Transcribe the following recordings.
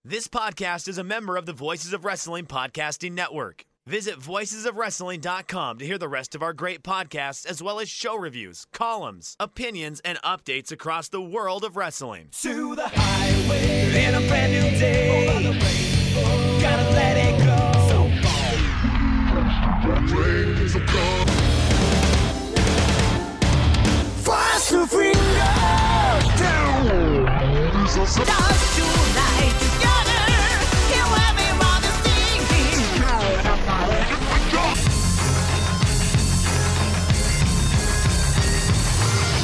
This podcast is a member of the Voices of Wrestling Podcasting Network. Visit voicesofwrestling.com to hear the rest of our great podcasts, as well as show reviews, columns, opinions, and updates across the world of wrestling. To the highway in a brand new day. Over the rainbow, gotta let it go. Fast to finger down. Stars tonight together. Here everyone is singing.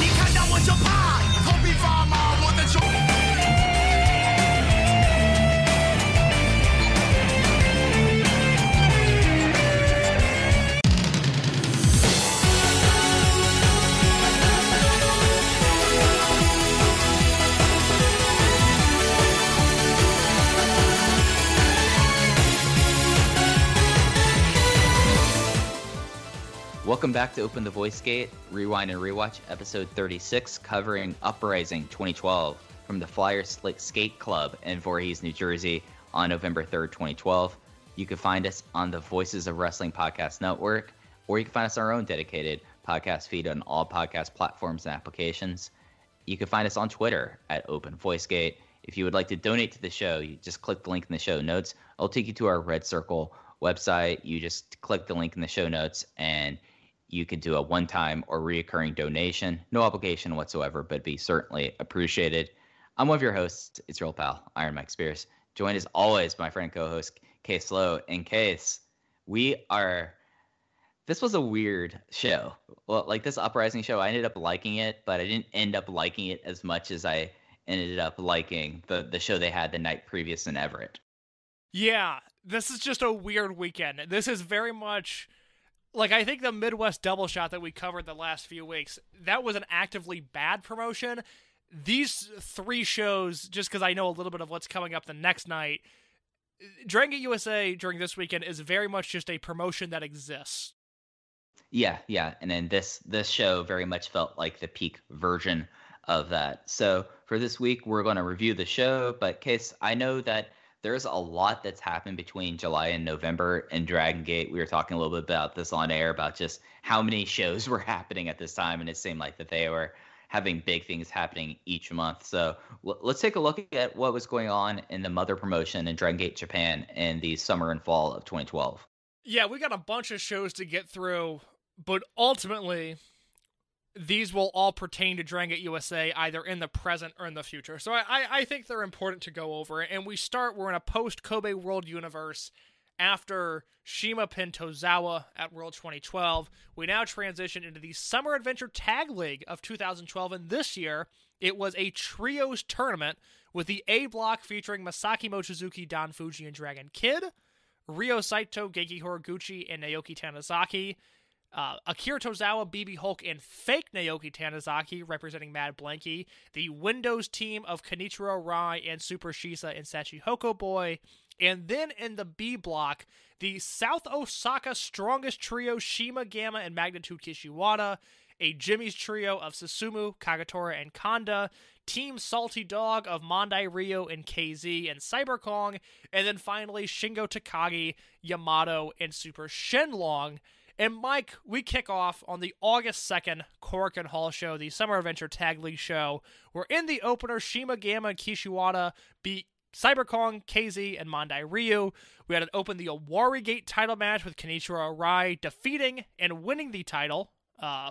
You can't know what your part. Copy from what the Welcome back to Open the Voice Gate, Rewind and Rewatch, episode 36, covering Uprising 2012 from the Flyer Skate Club in Vorhees, New Jersey on November 3rd, 2012. You can find us on the Voices of Wrestling Podcast Network, or you can find us on our own dedicated podcast feed on all podcast platforms and applications. You can find us on Twitter at Open Voice Gate. If you would like to donate to the show, you just click the link in the show notes. It'll take you to our Red Circle website. You just click the link in the show notes, and you can do a one-time or reoccurring donation. No obligation whatsoever, but be certainly appreciated. I'm one of your hosts. It's your old pal, Iron Mike Spears. Joined as always by my friend co-host, Case Lowe. In Case, this was a weird show. Well, like this Uprising show, I ended up liking it, but I didn't end up liking it as much as I ended up liking the show they had the night previous in Everett. Yeah, this is just a weird weekend. This is very much... like, I think the Midwest double shot that we covered the last few weeks, that was an actively bad promotion. These three shows, just because I know a little bit of what's coming up the next night, Dragon Gate USA during this weekend is very much just a promotion that exists. Yeah. And then this show very much felt like the peak version of that. So for this week, we're going to review the show, but Case, I know that there's a lot that's happened between July and November in Dragon Gate. We were talking a little bit about this on air, about just how many shows were happening at this time, and it seemed like that they were having big things happening each month. So let's take a look at what was going on in the mother promotion in Dragon Gate Japan in the summer and fall of 2012. Yeah, we got a bunch of shows to get through, but ultimately, these will all pertain to Dragon Gate USA either in the present or in the future. So I think they're important to go over. And we're in a post-Kobe World universe. After CIMA pinned Tazawa at World 2012, we now transition into the Summer Adventure Tag League of 2012. And this year, it was a trios tournament with the A block featuring Masaki Mochizuki, Don Fuji, and Dragon Kid, Ryo Saito, Genki Horiguchi, and Naoki Tanizaki, Akira Tazawa, BB Hulk, and fake Naoki Tanizaki representing Mad Blanky, the Windows team of Kenichiro Rai and Super Shisa and Sachihoko Boy, and then in the B block, the South Osaka Strongest Trio Shima Gamma and Magnitude Kishiwada, a Jimmy's trio of Susumu, Kagatora, and Kanda, Team Salty Dog of Mondai Ryo and KZ and Cyber Kong, and then finally Shingo Takagi, Yamato, and Super Shenlong. And Mike, we kick off on the August 2nd Korakuen Hall show, the Summer Adventure Tag League show, where in the opener, Shima Gamma and Kishiwada beat Cyberkong, KZ, and Mondai Ryu. We had it open the Owari Gate title match with Kenichiro Arai defeating and winning the title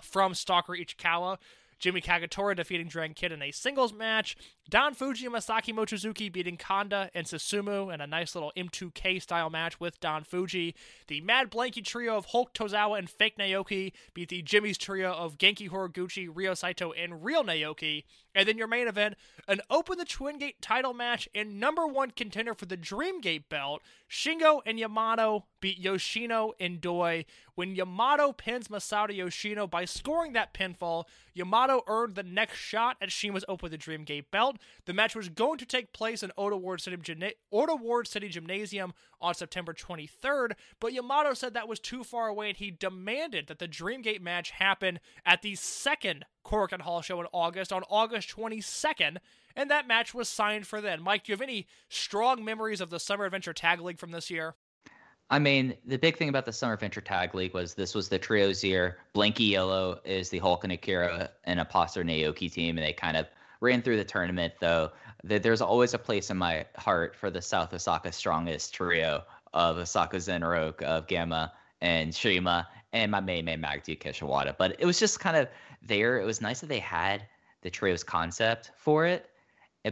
from Stalker Ichikawa. Jimmy Kagatora defeating Dragon Kid in a singles match. Don Fuji and Masaki Mochizuki beating Kanda and Susumu in a nice little M2K style match with Don Fuji. The Mad Blanky trio of Hulk Tozawa and Fake Naoki beat the Jimmy's trio of Genki Horiguchi, Ryo Saito, and Real Naoki. And then your main event, an Open the Twin Gate title match and number one contender for the Dream Gate belt, Shingo and Yamato beat Yoshino and Doi. When Yamato pins Masato Yoshino by scoring that pinfall, Yamato earned the next shot at Shima's Open the Dream Gate belt. The match was going to take place in Oda Ward City Gymnasium on September 23rd, but Yamato said that was too far away and he demanded that the Dream Gate match happen at the second Korakuen Hall show in August, on August 22nd, and that match was signed for then. Mike, do you have any strong memories of the Summer Adventure Tag League from this year? I mean, the big thing about the Summer Adventure Tag League was this was the trios year. Blanky Yellow is the Hulk and Akira and Apostle Naoki team, and they kind of ran through the tournament, though. There's always a place in my heart for the South Osaka Strongest trio of Osaka Zenroku, of Gamma and CIMA, and my main man, Magnitude Kishiwada. But it was just kind of there. It was nice that they had the trios concept for it.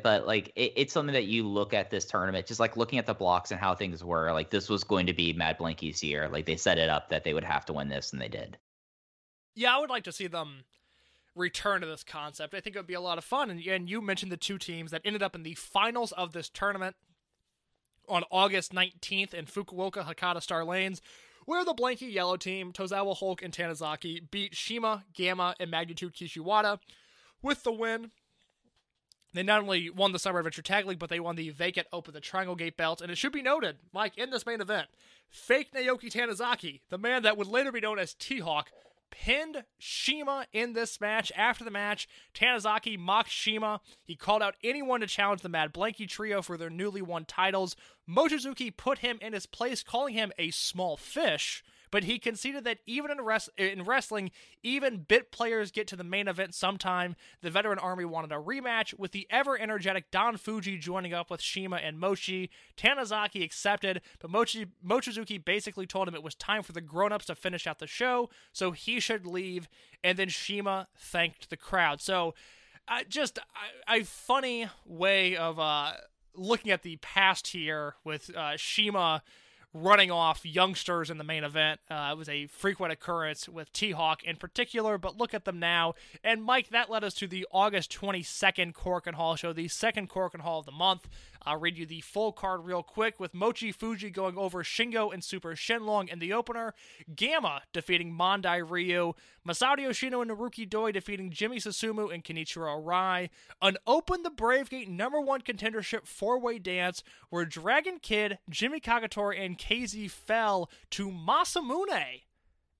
But like it's something that you look at this tournament, just like looking at the blocks and how things were. Like this was going to be Mad Blanky's year. Like they set it up that they would have to win this, and they did. Yeah, I would like to see them return to this concept. I think it would be a lot of fun. And you mentioned the two teams that ended up in the finals of this tournament on August 19th in Fukuoka Hakata Star Lanes, where the Blanky Yellow team, Tozawa Hulk and Tanizaki, beat CIMA, Gamma, and Magnitude Kishiwada with the win. They not only won the Summer Adventure Tag League, but they won the vacant Open the Triangle Gate belt. And it should be noted, Mike, in this main event, fake Naoki Tanizaki, the man that would later be known as T-Hawk, pinned CIMA in this match. After the match, Tanizaki mocked CIMA. He called out anyone to challenge the Mad Blanky trio for their newly won titles. Mochizuki put him in his place, calling him a small fish. But he conceded that even in wrestling, even bit players get to the main event sometime. The Veteran Army wanted a rematch, with the ever-energetic Don Fuji joining up with CIMA and Mochi. Tanizaki accepted, but Mochizuki basically told him it was time for the grown-ups to finish out the show, so he should leave, and then CIMA thanked the crowd. So, just a funny way of looking at the past here with CIMA running off youngsters in the main event. It was a frequent occurrence with T-Hawk in particular, but look at them now. And Mike, that led us to the August 22nd Korakuen Hall show, the second Korakuen Hall of the month. I'll read you the full card real quick, with Mochi Fuji going over Shingo and Super Shenlong in the opener, Gamma defeating Mondai Ryu, Masato Yoshino and Naruki Doi defeating Jimmy Susumu and Kenichiro Arai, an Open the Brave Gate #1 contendership 4-way dance where Dragon Kid, Jimmy Kagetora, and KZ fell to Masamune.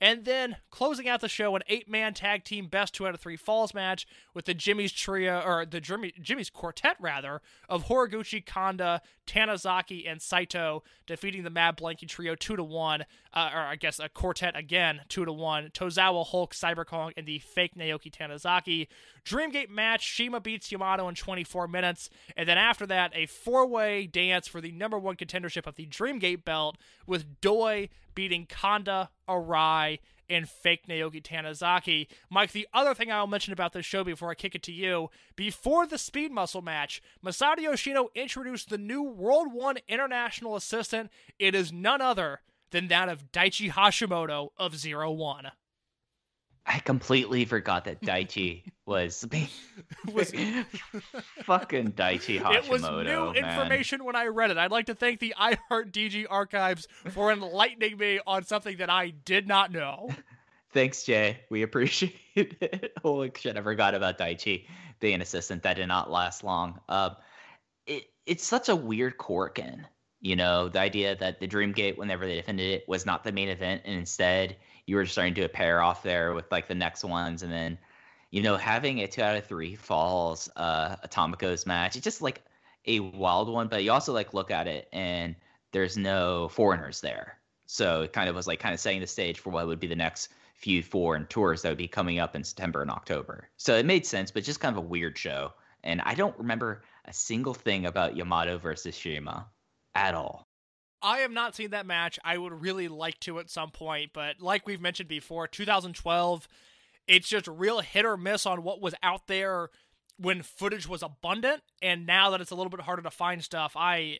And then closing out the show, an 8-man tag team best 2 out of 3 falls match with the Jimmy's trio, or the Jimmy's quartet rather, of Horiguchi, Kanda, Tanizaki, and Saito, defeating the Mad Blanky trio 2-1, or I guess a quartet again 2-1. Tozawa, Hulk, Cyber Kong, and the fake Naoki Tanizaki. Dreamgate match, CIMA beats Yamato in 24 minutes, and then after that, a 4-way dance for the #1 contendership of the Dreamgate belt, with Doi beating Kanda, Arai, and fake Naoki Tanizaki. Mike, the other thing I'll mention about this show before I kick it to you, before the Speed Muscle match, Masato Yoshino introduced the new World 1 International Assistant. It is none other than that of Daichi Hashimoto of 0-1. I completely forgot that Daichi was fucking Daichi Hashimoto. It was new information when I read it. I'd like to thank the iHeart DG archives for enlightening me on something that I did not know. Thanks, Jay. We appreciate it. Holy shit, I forgot about Daichi being an assistant. That did not last long. It's such a weird Korakuen. You know, the idea that the Dreamgate, whenever they defended it, was not the main event, and instead you were starting to do a pair off there with like the next ones, and then, you know, having a 2 out of 3 falls Atomicos match. It's just like a wild one, but you also like look at it and there's no foreigners there, so it kind of was like kind of setting the stage for what would be the next few foreign tours that would be coming up in September and October. So it made sense, but just kind of a weird show, and I don't remember a single thing about Yamato versus CIMA at all. I have not seen that match. I would really like to at some point, but like we've mentioned before, 2012, it's just real hit or miss on what was out there when footage was abundant, and now that it's a little bit harder to find stuff, I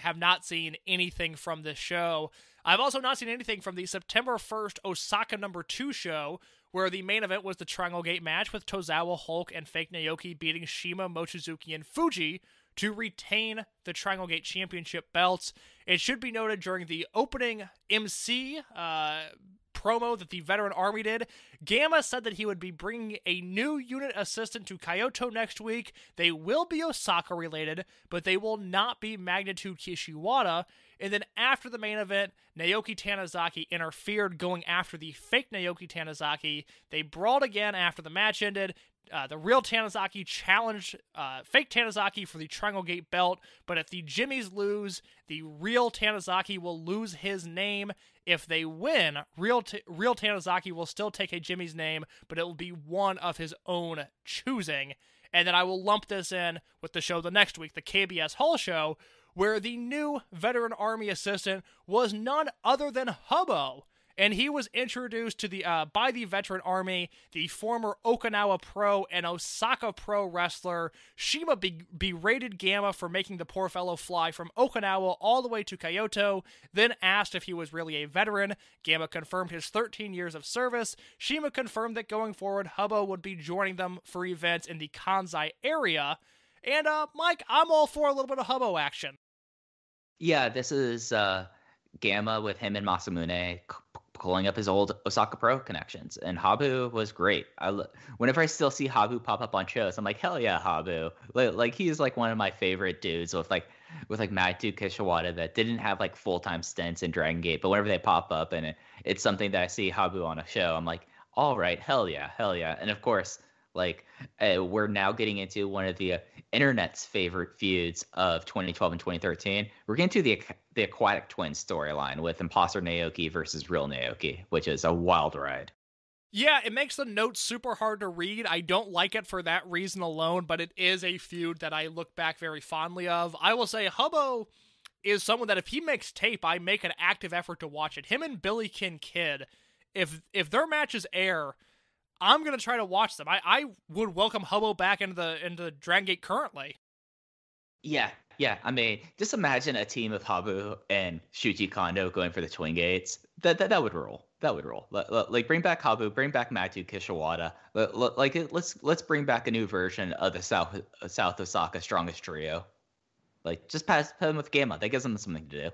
have not seen anything from this show. I've also not seen anything from the September 1st Osaka #2 show, where the main event was the Triangle Gate match with Tozawa, Hulk, and fake Naoki beating CIMA, Mochizuki, and Fuji to retain the Triangle Gate Championship belts. It should be noted during the opening MC promo that the Veteran Army did, Gamma said that he would be bringing a new unit assistant to Kyoto next week. They will be Osaka related, but they will not be Magnitude Kishiwada. And then after the main event, Naoki Tanizaki interfered, going after the fake Naoki Tanizaki. They brawled again after the match ended. the real Tanizaki challenged fake Tanizaki for the Triangle Gate belt, but if the Jimmies lose, the real Tanizaki will lose his name. If they win, real Tanizaki will still take a Jimmy's name, but it will be one of his own choosing. And then I will lump this in with the show the next week, the KBS Hall show, where the new Veteran Army assistant was none other than Hubbo. And he was introduced to by the Veteran Army, the former Okinawa Pro and Osaka Pro wrestler. CIMA berated Gamma for making the poor fellow fly from Okinawa all the way to Kyoto, then asked if he was really a veteran. Gamma confirmed his 13 years of service. CIMA confirmed that going forward, Hubbo would be joining them for events in the Kansai area. And, Mike, I'm all for a little bit of Hubbo action. Yeah, this is Gamma with him and Masamune pulling up his old Osaka Pro connections, and Habu was great. Whenever I still see Habu pop up on shows, I'm like, hell yeah, Habu! Like he's like one of my favorite dudes with Magnitude Kishiwada that didn't have like full-time stints in Dragon Gate, but whenever they pop up and it's something that I see Habu on a show, I'm like, all right, hell yeah, and of course, we're now getting into one of the internet's favorite feuds of 2012 and 2013. We're getting to the Aquatic Twins storyline with Imposter Naoki versus Real Naoki, which is a wild ride. Yeah, it makes the notes super hard to read. I don't like it for that reason alone, but it is a feud that I look back very fondly of. I will say Hubbo is someone that if he makes tape, I make an active effort to watch it. Him and Billy Kid, if their matches air, I'm going to try to watch them. I would welcome Hubbo back into the Dragon Gate currently. Yeah. I mean, just imagine a team of Habu and Shuji Kondo going for the Twin Gates. That would roll. Like, bring back Habu, bring back Magnitude Kishiwada. Let's bring back a new version of the South Osaka Strongest Trio. Like, just pass him with Gamma. That gives them something to do.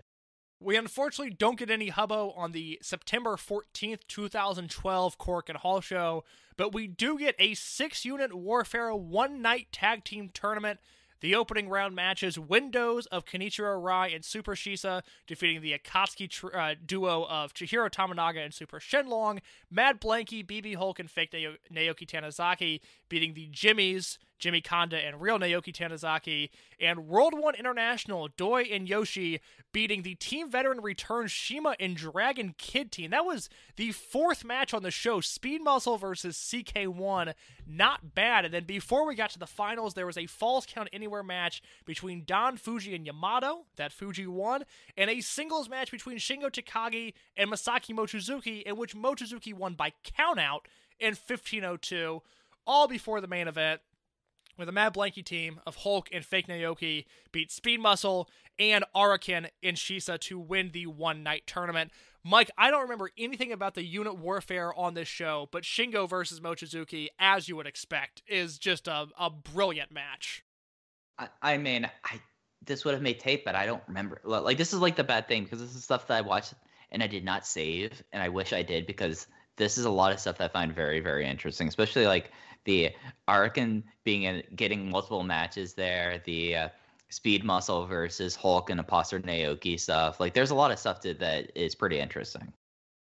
We unfortunately don't get any Hubbo on the September 14th, 2012 Cork and Hall show, but we do get a 6-unit Warfare one-night tag team tournament. The opening round matches, Windows of Kenichiro Rai and Super Shisa defeating the Akatsuki duo of Chihiro Tamanaga and Super Shenlong, Mad Blanky, BB Hulk, and fake Naoki Tanizaki beating the Jimmies, Jimmy Kanda and Real Naoki Tanizaki, and World 1 International, Doi and Yoshi beating the Team Veteran Return CIMA and Dragon Kid team. That was the fourth match on the show, Speed Muscle versus CK1. Not bad. And then before we got to the finals, there was a Falls Count Anywhere match between Don Fuji and Yamato, that Fuji won, and a singles match between Shingo Takagi and Masaki Mochizuki, in which Mochizuki won by countout in 15:02, all before the main event, where the Mad Blanky team of Hulk and Fake Naoki beat Speed Muscle and Arakin and Shisa to win the one-night tournament. Mike, I don't remember anything about the unit warfare on this show, but Shingo versus Mochizuki, as you would expect, is just a brilliant match. I mean, this would have made tape, but I don't remember. Like, this is like the bad thing, because this is stuff that I watched and I did not save, and I wish I did, because this is a lot of stuff that I find very, very interesting, especially like the Arakin getting multiple matches there, the Speed Muscle versus Hulk and Imposter Naoki stuff. Like, there's a lot of stuff that is pretty interesting.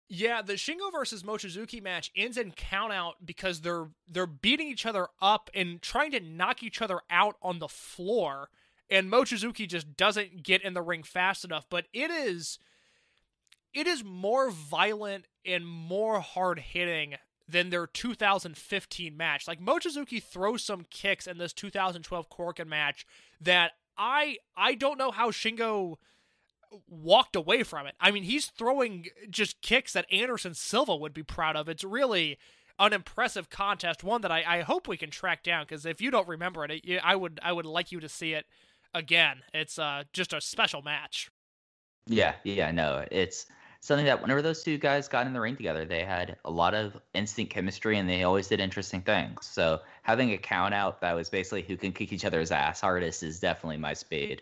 Yeah, the Shingo versus Mochizuki match ends in countout because they're beating each other up and trying to knock each other out on the floor, and Mochizuki just doesn't get in the ring fast enough. But it is more violent and more hard-hitting than their 2015 match. Like, Mochizuki throws some kicks in this 2012 Korakuen match that I don't know how Shingo walked away from it. I mean, he's throwing just kicks that Anderson Silva would be proud of. It's really an impressive contest, one that I hope we can track down, because if you don't remember it, I would like you to see it again. It's just a special match. Yeah, no, it's something that whenever those two guys got in the ring together, they had a lot of instant chemistry and they always did interesting things. So having a count out that was basically who can kick each other's ass hardest is definitely my speed.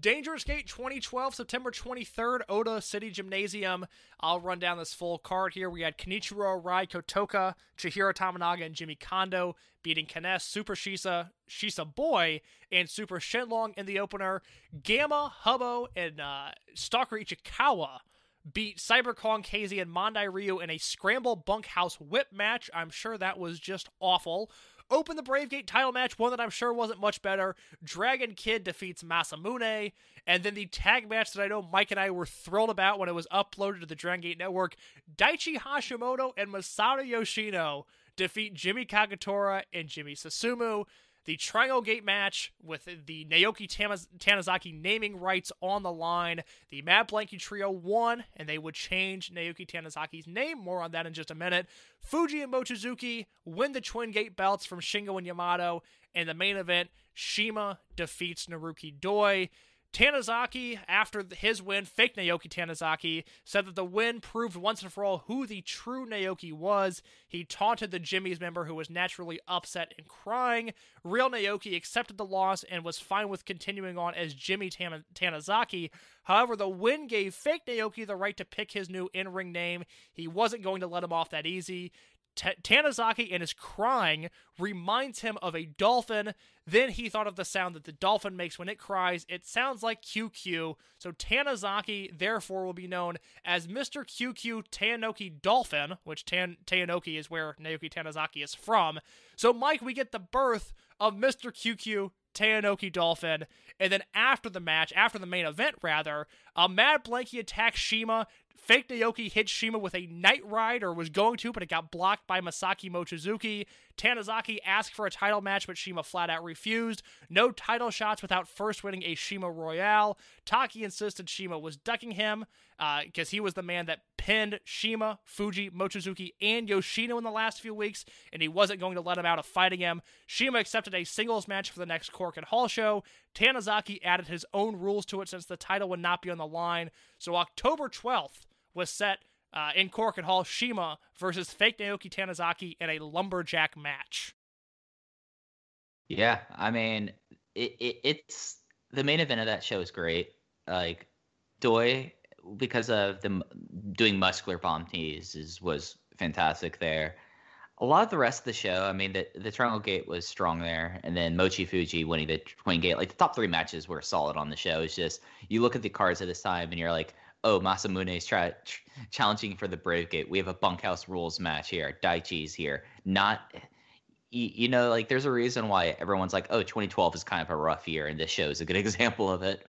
Dangerous Gate 2012, September 23rd, Oda City Gymnasium. I'll run down this full card here. We had Kenichiro Rai Kotoka, Chihiro Tamanaga, and Jimmy Kondo beating Kines, Super Shisa, Shisa Boy, and Super Shenlong in the opener. Gamma, Hubbo, and Stalker Ichikawa beat Cyber Kong, KZ, and Mondai Ryu in a scramble bunkhouse whip match. I'm sure that was just awful. Open the Brave Gate title match, one that I'm sure wasn't much better. Dragon Kid defeats Masamune. And then the tag match that I know Mike and I were thrilled about when it was uploaded to the Dragon Gate Network. Daichi Hashimoto and Masato Yoshino defeat Jimmy Kagetora and Jimmy Susumu. The Triangle Gate match with the Naoki Tanizaki naming rights on the line. The Mad Blankey Trio won, and they would change Naoki Tanizaki's name. More on that in just a minute. Fuji and Mochizuki win the Twin Gate belts from Shingo and Yamato. And the main event, CIMA defeats Naruki Doi. Tanizaki, after his win, fake Naoki Tanizaki, said that the win proved once and for all who the true Naoki was. He taunted the Jimmy's member, who was naturally upset and crying. Real Naoki accepted the loss and was fine with continuing on as Jimmy Tanizaki. However, the win gave fake Naoki the right to pick his new in-ring name. He wasn't going to let him off that easy. Tanizaki and his crying reminds him of a dolphin. Then he thought of the sound that the dolphin makes when it cries. It sounds like Kyu Kyu. So Tanizaki, therefore, will be known as Mr. Kyu Kyu Taenoki Dolphin, which Taenoki is where Naoki Tanizaki is from. So, Mike, we get the birth of Mr. Kyu Kyu Taenoki Dolphin. And then after the match, after the main event, rather, Mad Blankey attacks CIMA. Fake Naoki hit CIMA with a Night Ride, or was going to, but it got blocked by Masaki Mochizuki. Tanizaki asked for a title match, but CIMA flat out refused. No title shots without first winning a CIMA Royale. Taki insisted CIMA was ducking him, because he was the man that pinned CIMA, Fuji, Mochizuki, and Yoshino in the last few weeks, and he wasn't going to let him out of fighting him. CIMA accepted a singles match for the next Cork and Hall show. Tanizaki added his own rules to it since the title would not be on the line. So October 12th was set in Cork and Hall, CIMA versus fake Naoki Tanizaki in a lumberjack match. Yeah, I mean, it's the main event of that show is great. Like, Doi, because of them doing muscular bomb tees, was fantastic there. A lot of the rest of the show, I mean, the Triangle Gate was strong there, and then Mochi Fuji winning the Twin Gate. Like, the top three matches were solid on the show. It's just, you look at the cards at this time, and you're like, oh, Masamune is challenging for the Brave Gate. We have a bunkhouse rules match here. Daichi's here. Not, you know, like, there's a reason why everyone's like, oh, 2012 is kind of a rough year, and this show is a good example of it.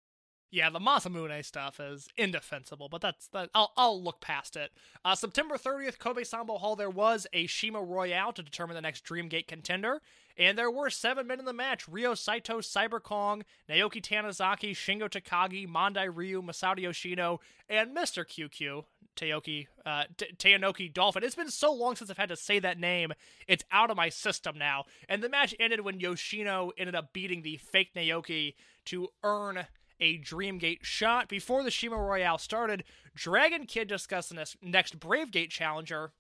Yeah, the Masamune stuff is indefensible, but I'll look past it. September 30th, Kobe Sambo Hall, there was a CIMA Royale to determine the next Dreamgate contender, and there were 7 men in the match: Ryo Saito, Cyber Kong, Naoki Tanizaki, Shingo Takagi, Mondai Ryu, Masato Yoshino, and Mr. Kyu Kyu Taenoki Dolphin. It's been so long since I've had to say that name, it's out of my system now. And the match ended when Yoshino ended up beating the fake Naoki to earn a Dreamgate shot. Before the CIMA Royale started, Dragon Kid discussed the next Brave Gate challenger.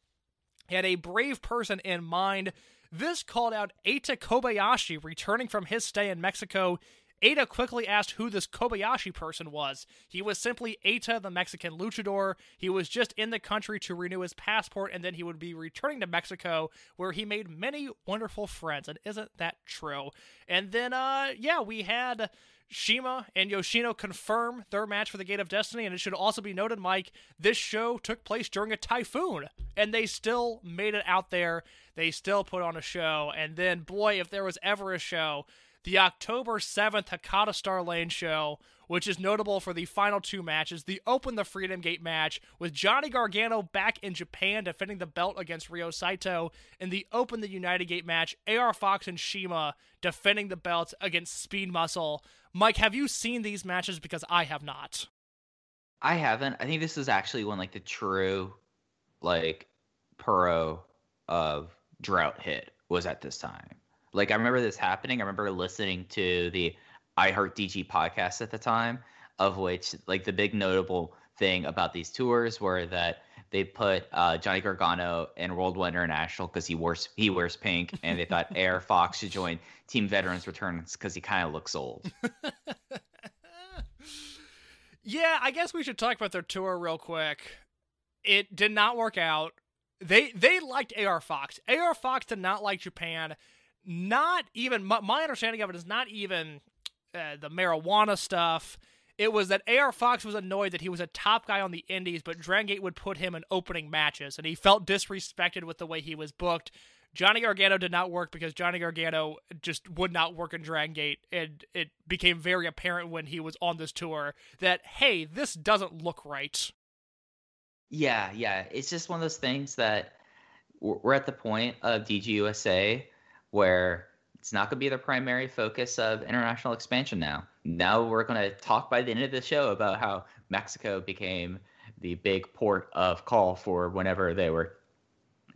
He had a brave person in mind. This called out Eita Kobayashi, returning from his stay in Mexico. Eita quickly asked who this Kobayashi person was. He was simply Eita, the Mexican luchador. He was just in the country to renew his passport, and then he would be returning to Mexico, where he made many wonderful friends. And isn't that true? And then, we had CIMA and Yoshino confirm their match for the Gate of Destiny, and it should also be noted, Mike, this show took place during a typhoon, and they still made it out there. They still put on a show, and then, boy, if there was ever a show, the October 7th Hakata Star Lane show, which is notable for the final 2 matches. The Open the Freedom Gate match with Johnny Gargano back in Japan defending the belt against Ryo Saito, and the Open the United Gate match, AR Fox and CIMA defending the belts against Speed Muscle. Mike, have you seen these matches? Because I have not. I haven't. I think this is actually when, like, the true, like, Puro of drought hit was at this time. Like, I remember this happening. I remember listening to the I Heart DG podcast at the time, of which, like, the big notable thing about these tours were that they put Johnny Gargano in Worldwide International because he wears pink, and they thought AR Fox should join Team Veterans Returns because he kind of looks old. Yeah, I guess we should talk about their tour real quick. It did not work out. They liked AR Fox. AR Fox did not like Japan. Not even, my understanding of it is not even the marijuana stuff. It was that AR Fox was annoyed that he was a top guy on the indies, but Dragon Gate would put him in opening matches, and he felt disrespected with the way he was booked. Johnny Gargano did not work because Johnny Gargano just would not work in Dragon Gate, and it became very apparent when he was on this tour that, hey, this doesn't look right. Yeah. It's just one of those things that we're at the point of DGUSA where it's not going to be the primary focus of international expansion now. Now we're going to talk by the end of the show about how Mexico became the big port of call for whenever they were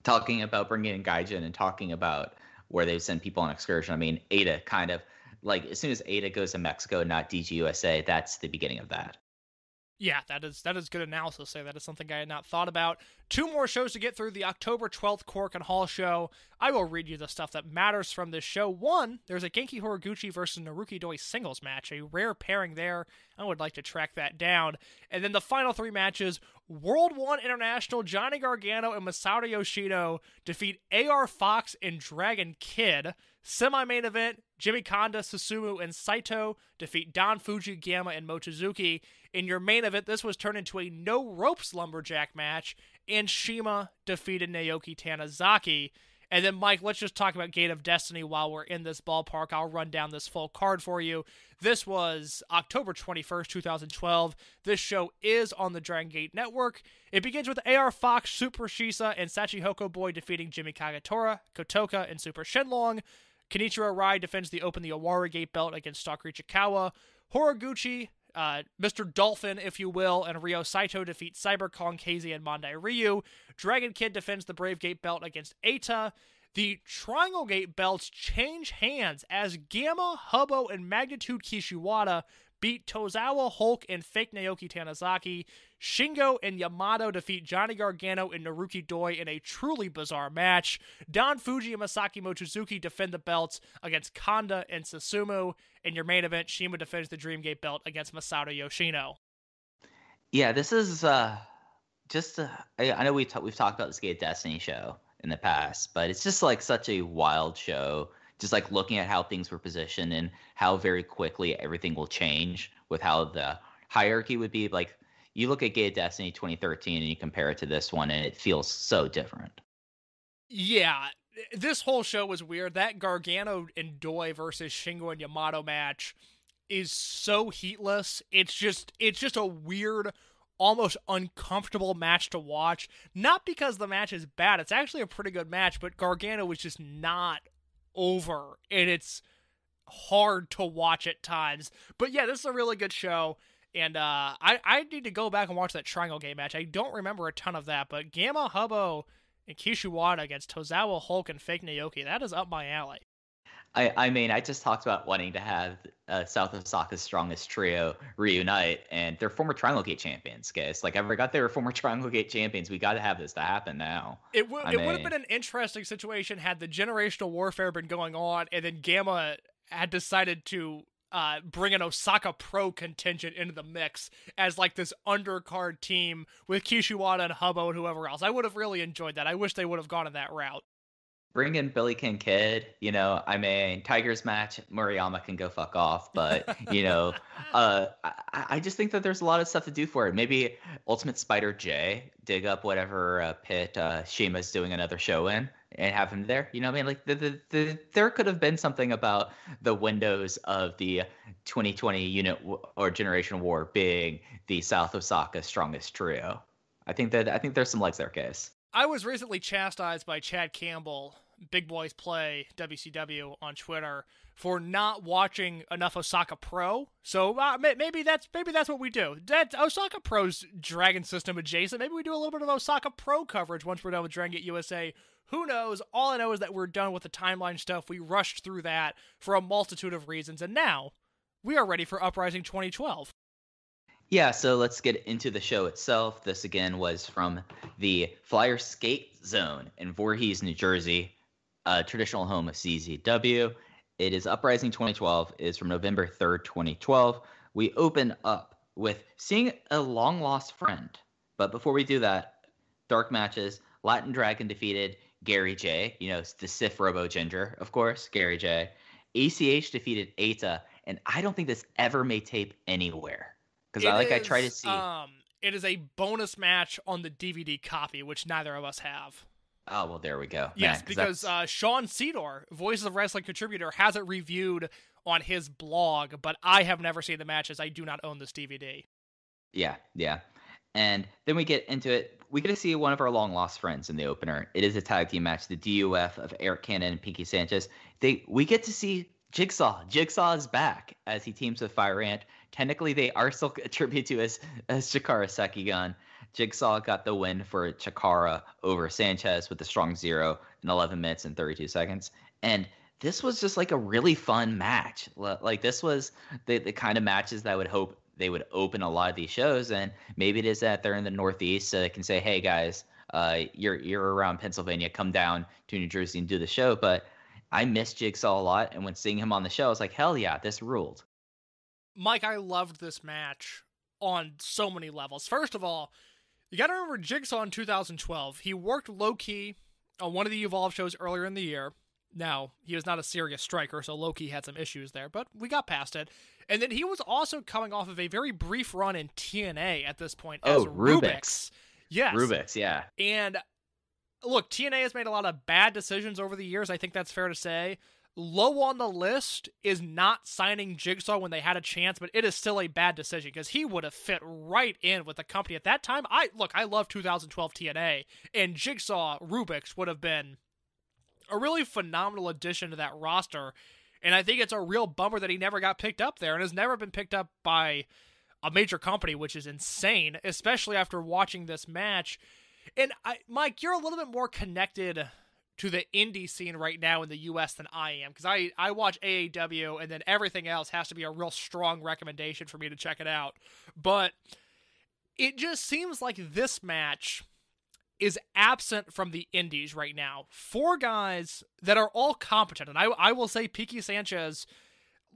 talking about bringing in Gaijin and talking about where they send people on excursion. I mean, Ada kind of, like, as soon as Ada goes to Mexico, not DGUSA, that's the beginning of that. Yeah, that is good analysis. Say that is something I had not thought about. 2 more shows to get through. The October 12th Cork and Hall show. I will read you the stuff that matters from this show. 1, there's a Genki Horiguchi versus Naruki Doi singles match, a rare pairing there. I would like to track that down. And then the final 3 matches, World 1 International, Johnny Gargano and Masato Yoshino defeat AR Fox and Dragon Kid. Semi-main event, Jimmy Kanda, Susumu, and Saito defeat Don Fuji, Gamma, and Mochizuki. In your main event, this was turned into a no-ropes lumberjack match, and CIMA defeated Naoki Tanizaki. And then, Mike, let's just talk about Gate of Destiny while we're in this ballpark. I'll run down this full card for you. This was October 21st, 2012. This show is on the Dragon Gate Network. It begins with AR Fox, Super Shisa, and Sachihoko Boy defeating Jimmy Kagetora, Kotoka, and Super Shenlong. Kenichiro Rai defends the Open the Owari Gate belt against Stalker Ichikawa. Horiguchi, Mr. Dolphin, if you will, and Ryo Saito defeat Cyber Kong, KZ, and Mondai Ryu. Dragon Kid defends the Brave Gate belt against Eita. The Triangle Gate belts change hands as Gamma, Hubbo, and Magnitude Kishiwada beat Tozawa, Hulk, and fake Naoki Tanizaki. Shingo and Yamato defeat Johnny Gargano and Naruki Doi in a truly bizarre match. Don Fuji and Masaki Mochizuki defend the belts against Kanda and Susumu. In your main event, CIMA defends the Dreamgate belt against Masato Yoshino. Yeah, this is I know we've talked about this Gate of Destiny show in the past, but it's just like such a wild show. Just like looking at how things were positioned and how very quickly everything will change with how the hierarchy would be. Like, you look at Gate of Destiny 2013 and you compare it to this one, and it feels so different. Yeah, this whole show was weird. That Gargano and Doi versus Shingo and Yamato match is so heatless. It's just a weird, almost uncomfortable match to watch. Not because the match is bad. It's actually a pretty good match, but Gargano was just not over, and it's hard to watch at times. But yeah, this is a really good show, and I need to go back and watch that Triangle Game match. I don't remember a ton of that, but Gamma, Hubbo, and Kishiwada against Tozawa, Hulk, and fake Naoki, that is up my alley. I mean, I just talked about wanting to have South Osaka's strongest trio reunite, and they're former Triangle Gate champions, guys. Like, I forgot they were former Triangle Gate champions. We got to have this to happen now. It would have been an interesting situation had the generational warfare been going on, and then Gamma had decided to bring an Osaka Pro contingent into the mix as like this undercard team with Kishiwada and Hubbo and whoever else. I would have really enjoyed that. I wish they would have gone in that route. Bring in Billy King Kid, I mean, Tiger's match, Murayama can go fuck off, but, I just think that there's a lot of stuff to do for it. Maybe Ultimate Spider J, dig up whatever pit CIMA's doing another show in, and have him there. You know what I mean? Like, there could have been something about the windows of the 2020 unit or Generation War being the South Osaka strongest trio. I think there's some legs there, guys. I was recently chastised by Chad Campbell, Big Boys Play WCW on Twitter, for not watching enough Osaka Pro. So maybe that's what we do. That Osaka Pro's Dragon System adjacent. Maybe we do a little bit of Osaka Pro coverage once we're done with Dragon Gate USA. Who knows? All I know is that we're done with the timeline stuff. We rushed through that for a multitude of reasons, and now we are ready for Uprising 2012. Yeah, so let's get into the show itself. This, again, was from the Flyer Skate Zone in Vorhees, New Jersey, traditional home of CZW. It is Uprising 2012. It is from November 3rd, 2012. We open up with seeing a long-lost friend. But before we do that, dark matches. Latin Dragon defeated Gary J. The Sith Robo Ginger, of course, Gary J. ACH defeated Eita, and I don't think this ever made tape anywhere. Because I try to see. It is a bonus match on the DVD copy, which neither of us have. Oh, well, there we go. Yes, Man, because Sean Cedar, Voices of Wrestling contributor, has it reviewed on his blog, but I have never seen the matches. I do not own this DVD. Yeah, yeah. And then we get into it. We get to see one of our long-lost friends in the opener. It is a tag team match, the DUF of Eric Cannon and Pinky Sanchez. We get to see Jigsaw. Jigsaw is back as he teams with Fire Ant. Technically, they are still attributed to as Chikara Sekigun. Jigsaw got the win for Chikara over Sanchez with the strong 0 in 11 minutes and 32 seconds. And this was just like a really fun match. Like this was the kind of matches that I would hope they would open a lot of these shows. And maybe it is that they're in the Northeast, so they can say, hey guys, you're around Pennsylvania, come down to New Jersey and do the show. But I miss Jigsaw a lot, and when seeing him on the show, I was like, hell yeah, this ruled. Mike, I loved this match on so many levels. First of all, you gotta remember Jigsaw in 2012. He worked low-key on one of the Evolve shows earlier in the year. Now, he was not a serious striker, so low-key had some issues there, but we got past it. And then he was also coming off of a very brief run in TNA at this point as Rubik's. Yes. Rubik's, yeah. And look, TNA has made a lot of bad decisions over the years. I think that's fair to say. Low on the list is not signing Jigsaw when they had a chance, but it is still a bad decision because he would have fit right in with the company at that time. I love 2012 TNA, and Jigsaw Rubik's would have been a really phenomenal addition to that roster. And I think it's a real bummer that he never got picked up there and has never been picked up by a major company, which is insane, especially after watching this match. And Mike, you're a little bit more connected to the indie scene right now in the US than I am, because I watch AAW, and then everything else has to be a real strong recommendation for me to check it out. But it just seems like this match is absent from the indies right now. 4 guys that are all competent, and I will say Pinky Sanchez.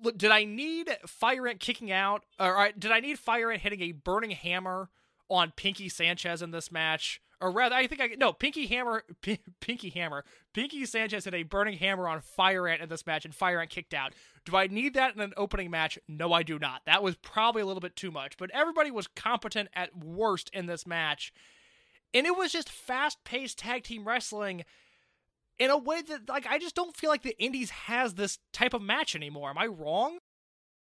Look, did I need Fire Ant kicking out, or did I need Fire Ant hitting a burning hammer on Pinky Sanchez in this match? Or rather, Pinky Sanchez hit a burning hammer on Fire Ant in this match, and Fire Ant kicked out. Do I need that in an opening match? No, I do not. That was probably a little bit too much, but everybody was competent at worst in this match. And it was just fast-paced tag team wrestling in a way that, I just don't feel like the Indies has this type of match anymore. Am I wrong?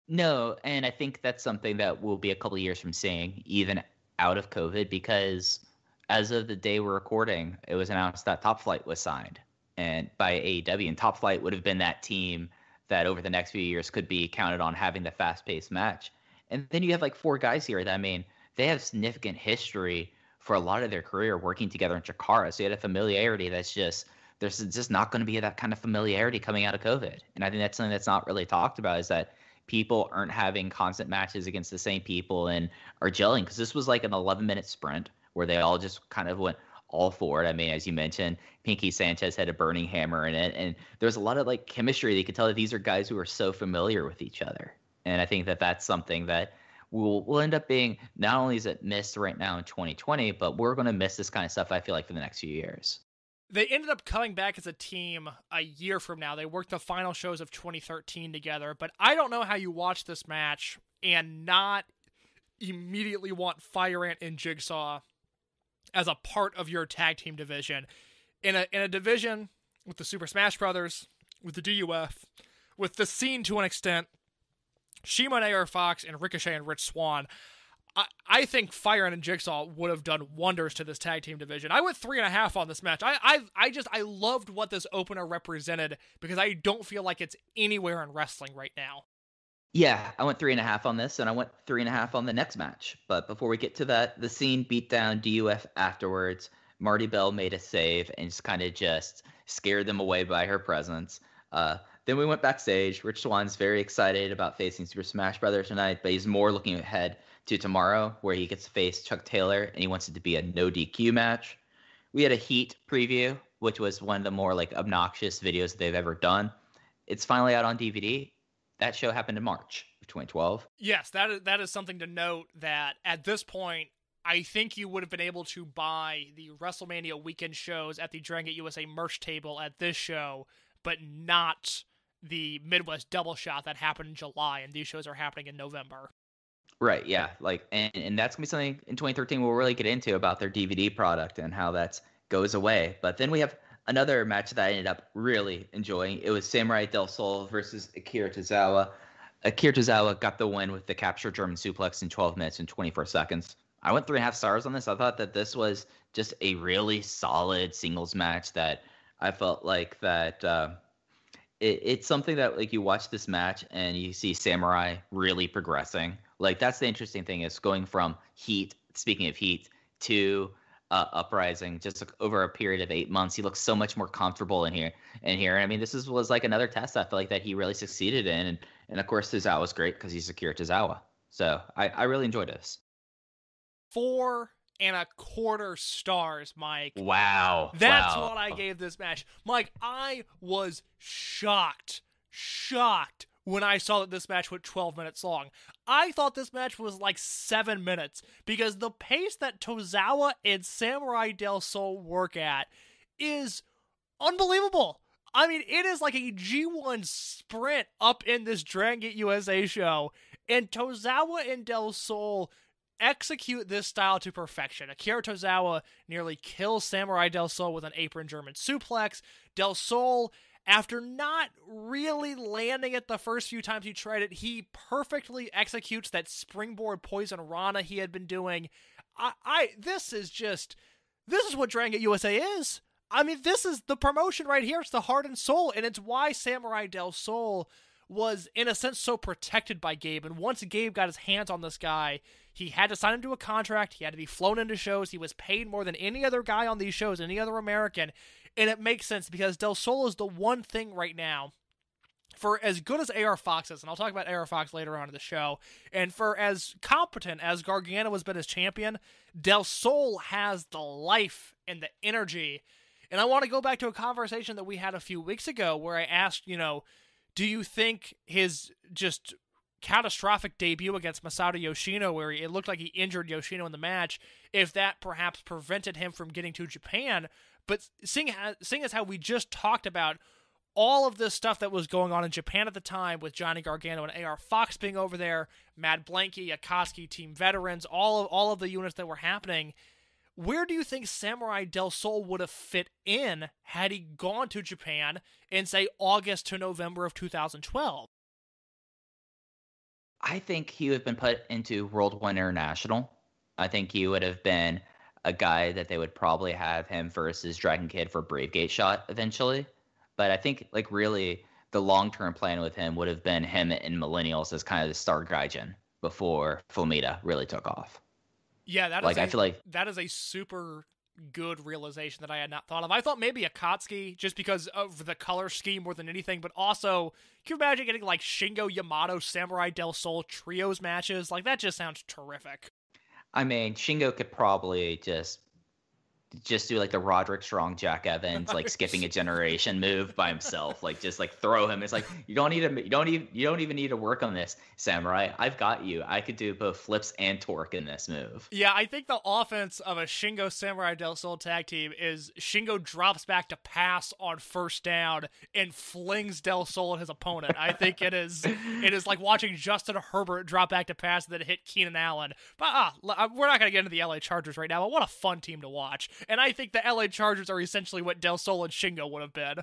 No, and I think that's something that we'll be a couple of years from seeing, even out of COVID, because as of the day we're recording, it was announced that Top Flight was signed and by AEW, and Top Flight would have been that team that over the next few years could be counted on having the fast-paced match. And then you have 4 guys here that, they have significant history for a lot of their career working together in Chikara. So you had a familiarity there's just not going to be that kind of familiarity coming out of COVID. And I think that's something that's not really talked about, is that people aren't having constant matches against the same people and are gelling, because this was like an 11-minute sprint where they all just kind of went all for it. As you mentioned, Pinky Sanchez had a burning hammer in it, and there's a lot of chemistry. You could tell that these are guys who are so familiar with each other. And I think that that's something that will end up being, not only is it missed right now in 2020, but we're going to miss this kind of stuff, I feel like, for the next few years. They ended up coming back as a team a year from now. They worked the final shows of 2013 together, but I don't know how you watch this match and not immediately want Fire Ant and Jigsaw as a part of your tag team division. In a division with the Super Smash Brothers, with the DUF, with the Scene to an extent, CIMA and AR Fox, and Ricochet and Rich Swann. I think Fire Ant and Jigsaw would have done wonders to this tag team division. I went 3.5 on this match. I loved what this opener represented, because I don't feel like it's anywhere in wrestling right now. Yeah, I went 3.5 on this, and I went 3.5 on the next match. But before we get to that, the Scene beat down DUF afterwards. Marty Bell made a save and just scared them away by her presence. Then we went backstage. Rich Swann's very excited about facing Super Smash Brothers tonight, but he's more looking ahead to tomorrow, where he gets to face Chuck Taylor, and he wants it to be a no DQ match. We had a Heat preview, which was one of the more obnoxious videos that they've ever done. It's finally out on DVD. That show happened in March of 2012. Yes, that is something to note, that at this point, I think you would have been able to buy the WrestleMania weekend shows at the Dragon Gate USA merch table at this show, but not the Midwest double shot that happened in July, and these shows are happening in November. Right, yeah. And that's going to be something in 2013 we'll really get into about their DVD product and how that's goes away. But then we have another match that I ended up really enjoying. It was Samurai Del Sol versus Akira Tazawa. Akira Tazawa got the win with the capture German suplex in 12 minutes and 24 seconds. I went 3.5 stars on this. I thought that this was just a really solid singles match that I felt like that it's something that, like, you watch this match and you see Samurai really progressing. Like, that's the interesting thing, is going from Heat, speaking of Heat, to Uprising, just over a period of 8 months. He looks so much more comfortable in here. I mean, was like another test I feel like that he really succeeded in. And of course, Tozawa was great because he's Akira Tazawa. So I really enjoyed this. 4.25 stars, Mike. Wow. That's what I gave this match. Mike, I was shocked when I saw that this match went 12 minutes long. I thought this match was like 7 minutes, because the pace that Tozawa and Samurai Del Sol work at is unbelievable. I mean, it is like a G1 sprint up in this Dragon Gate USA show, and Tozawa and Del Sol execute this style to perfection. Akira Tazawa nearly kills Samurai Del Sol with an apron German suplex. Del Sol, after not really landing it the first few times he tried it, he perfectly executes that springboard poison rana he had been doing. This is what Dragon Gate USA is. I mean, this is the promotion right here. It's the heart and soul, and it's why Samurai Del Sol was, in a sense, so protected by Gabe. And once Gabe got his hands on this guy, he had to sign him to a contract. He had to be flown into shows. He was paid more than any other guy on these shows, any other American. And it makes sense, because Del Sol is the one thing right now, for as good as AR Fox is, and I'll talk about AR Fox later on in the show, and for as competent as Gargano has been as champion, Del Sol has the life and the energy. And I want to go back to a conversation that we had a few weeks ago where I asked, do you think his just catastrophic debut against Masato Yoshino, where it looked like he injured Yoshino in the match, if that perhaps prevented him from getting to Japan? But seeing as how we just talked about all of this stuff that was going on in Japan at the time, with Johnny Gargano and AR Fox being over there, Mad Blanky, Akatsuki, Team Veterans, all of the units that were happening, where do you think Samurai Del Sol would have fit in had he gone to Japan in, say, August to November of 2012? I think he would have been put into World One International. I think he would have been a guy that they would probably have him versus Dragon Kid for Brave Gate shot eventually. But I think, like, really the long-term plan with him would have been him in Millennials as kind of the star gaijin before Fumita really took off. Yeah, I feel like that is a super good realization that I had not thought of. I thought maybe Akatsuki, just because of the color scheme more than anything, but also, can you imagine getting like Shingo Yamato, Samurai Del Sol trios matches? Like, that just sounds terrific. I mean, Shingo could probably just do like the Roderick Strong Jack Evans, like skipping a generation move by himself, like just like throw him. It's like, you don't even need to work on this, Samurai. I've got you. I could do both flips and torque in this move. Yeah, I think the offense of a Shingo Samurai Del Sol tag team is Shingo drops back to pass on first down and flings Del Sol at his opponent. I think it is like watching Justin Herbert drop back to pass and then hit Keenan Allen. But we're not going to get into the LA Chargers right now, but what a fun team to watch. And I think the LA Chargers are essentially what Del Sol and Shingo would have been.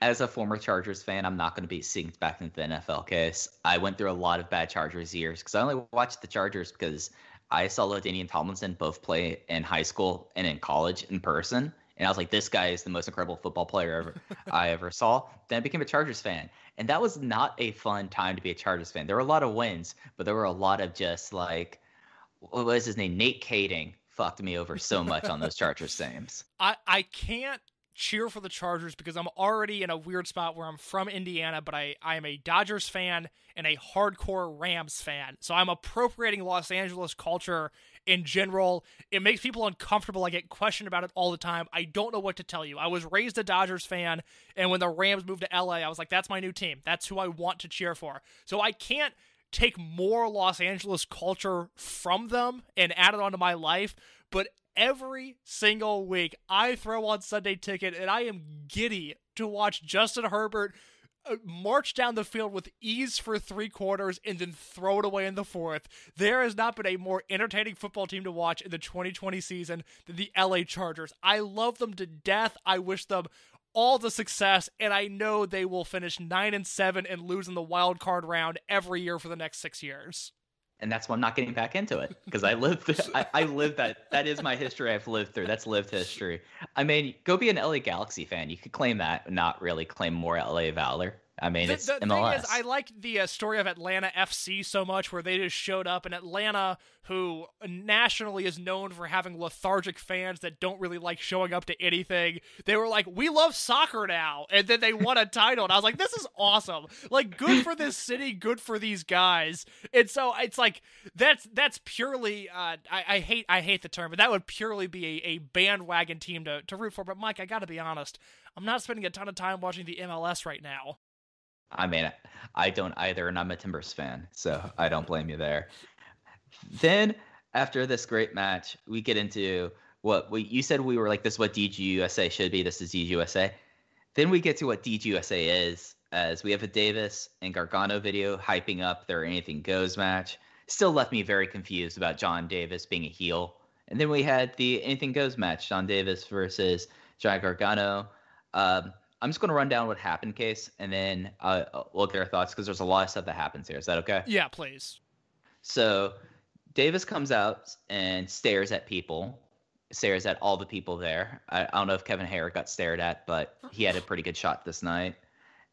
As a former Chargers fan, I'm not going to be synced back into the NFL case. I went through a lot of bad Chargers years because I only watched the Chargers because I saw LaDainian and Tomlinson both play in high school and in college in person. And I was like, this guy is the most incredible football player I ever saw. Then I became a Chargers fan. And that was not a fun time to be a Chargers fan. There were a lot of wins, but there were a lot of just like, what was his name? Nate Kading fucked me over so much on those Chargers games. I can't cheer for the Chargers because I'm already in a weird spot where I'm from Indiana, but I am a Dodgers fan and a hardcore Rams fan. So I'm appropriating Los Angeles culture in general. It makes people uncomfortable. I get questioned about it all the time. I don't know what to tell you. I was raised a Dodgers fan, and when the Rams moved to LA, I was like, that's my new team. That's who I want to cheer for. So I can't take more Los Angeles culture from them and add it onto my life, but every single week I throw on Sunday Ticket and I am giddy to watch Justin Herbert march down the field with ease for 3 quarters and then throw it away in the 4th. There has not been a more entertaining football team to watch in the 2020 season than the LA Chargers. I love them to death. I wish them all the success, and I know they will finish 9-7 and lose in the wild card round every year for the next 6 years. And that's why I'm not getting back into it, because I lived that. That is my history I've lived through. That's lived history. I mean, go be an LA Galaxy fan. You could claim that, but not really claim more LA valor. I mean, it's the MLS. thing is, I like the story of Atlanta FC so much, where they just showed up, and Atlanta, who nationally is known for having lethargic fans that don't really like showing up to anything, they were like, we love soccer now, and then they won a title, and I was like, this is awesome. Like, good for this city, good for these guys. And so it's like, that's purely, I hate the term, but that would purely be a bandwagon team to root for. But Mike, I gotta be honest, I'm not spending a ton of time watching the MLS right now. I mean, I don't either, and I'm a Timbers fan, so I don't blame you there. Then, after this great match, we get into you said we were like, this is what DGUSA should be, this is DGUSA. Then we get to what DGUSA is, as we have a Davis and Gargano video hyping up their Anything Goes match. Still left me very confused about Jon Davis being a heel. And then we had the Anything Goes match, Jon Davis versus Johnny Gargano. I'm just going to run down what happened, Case, and then we'll get our thoughts, because there's a lot of stuff that happens here. Is that okay? Yeah, please. So Davis comes out and stares at all the people there. I don't know if Kevin Hare got stared at, but he had a pretty good shot this night.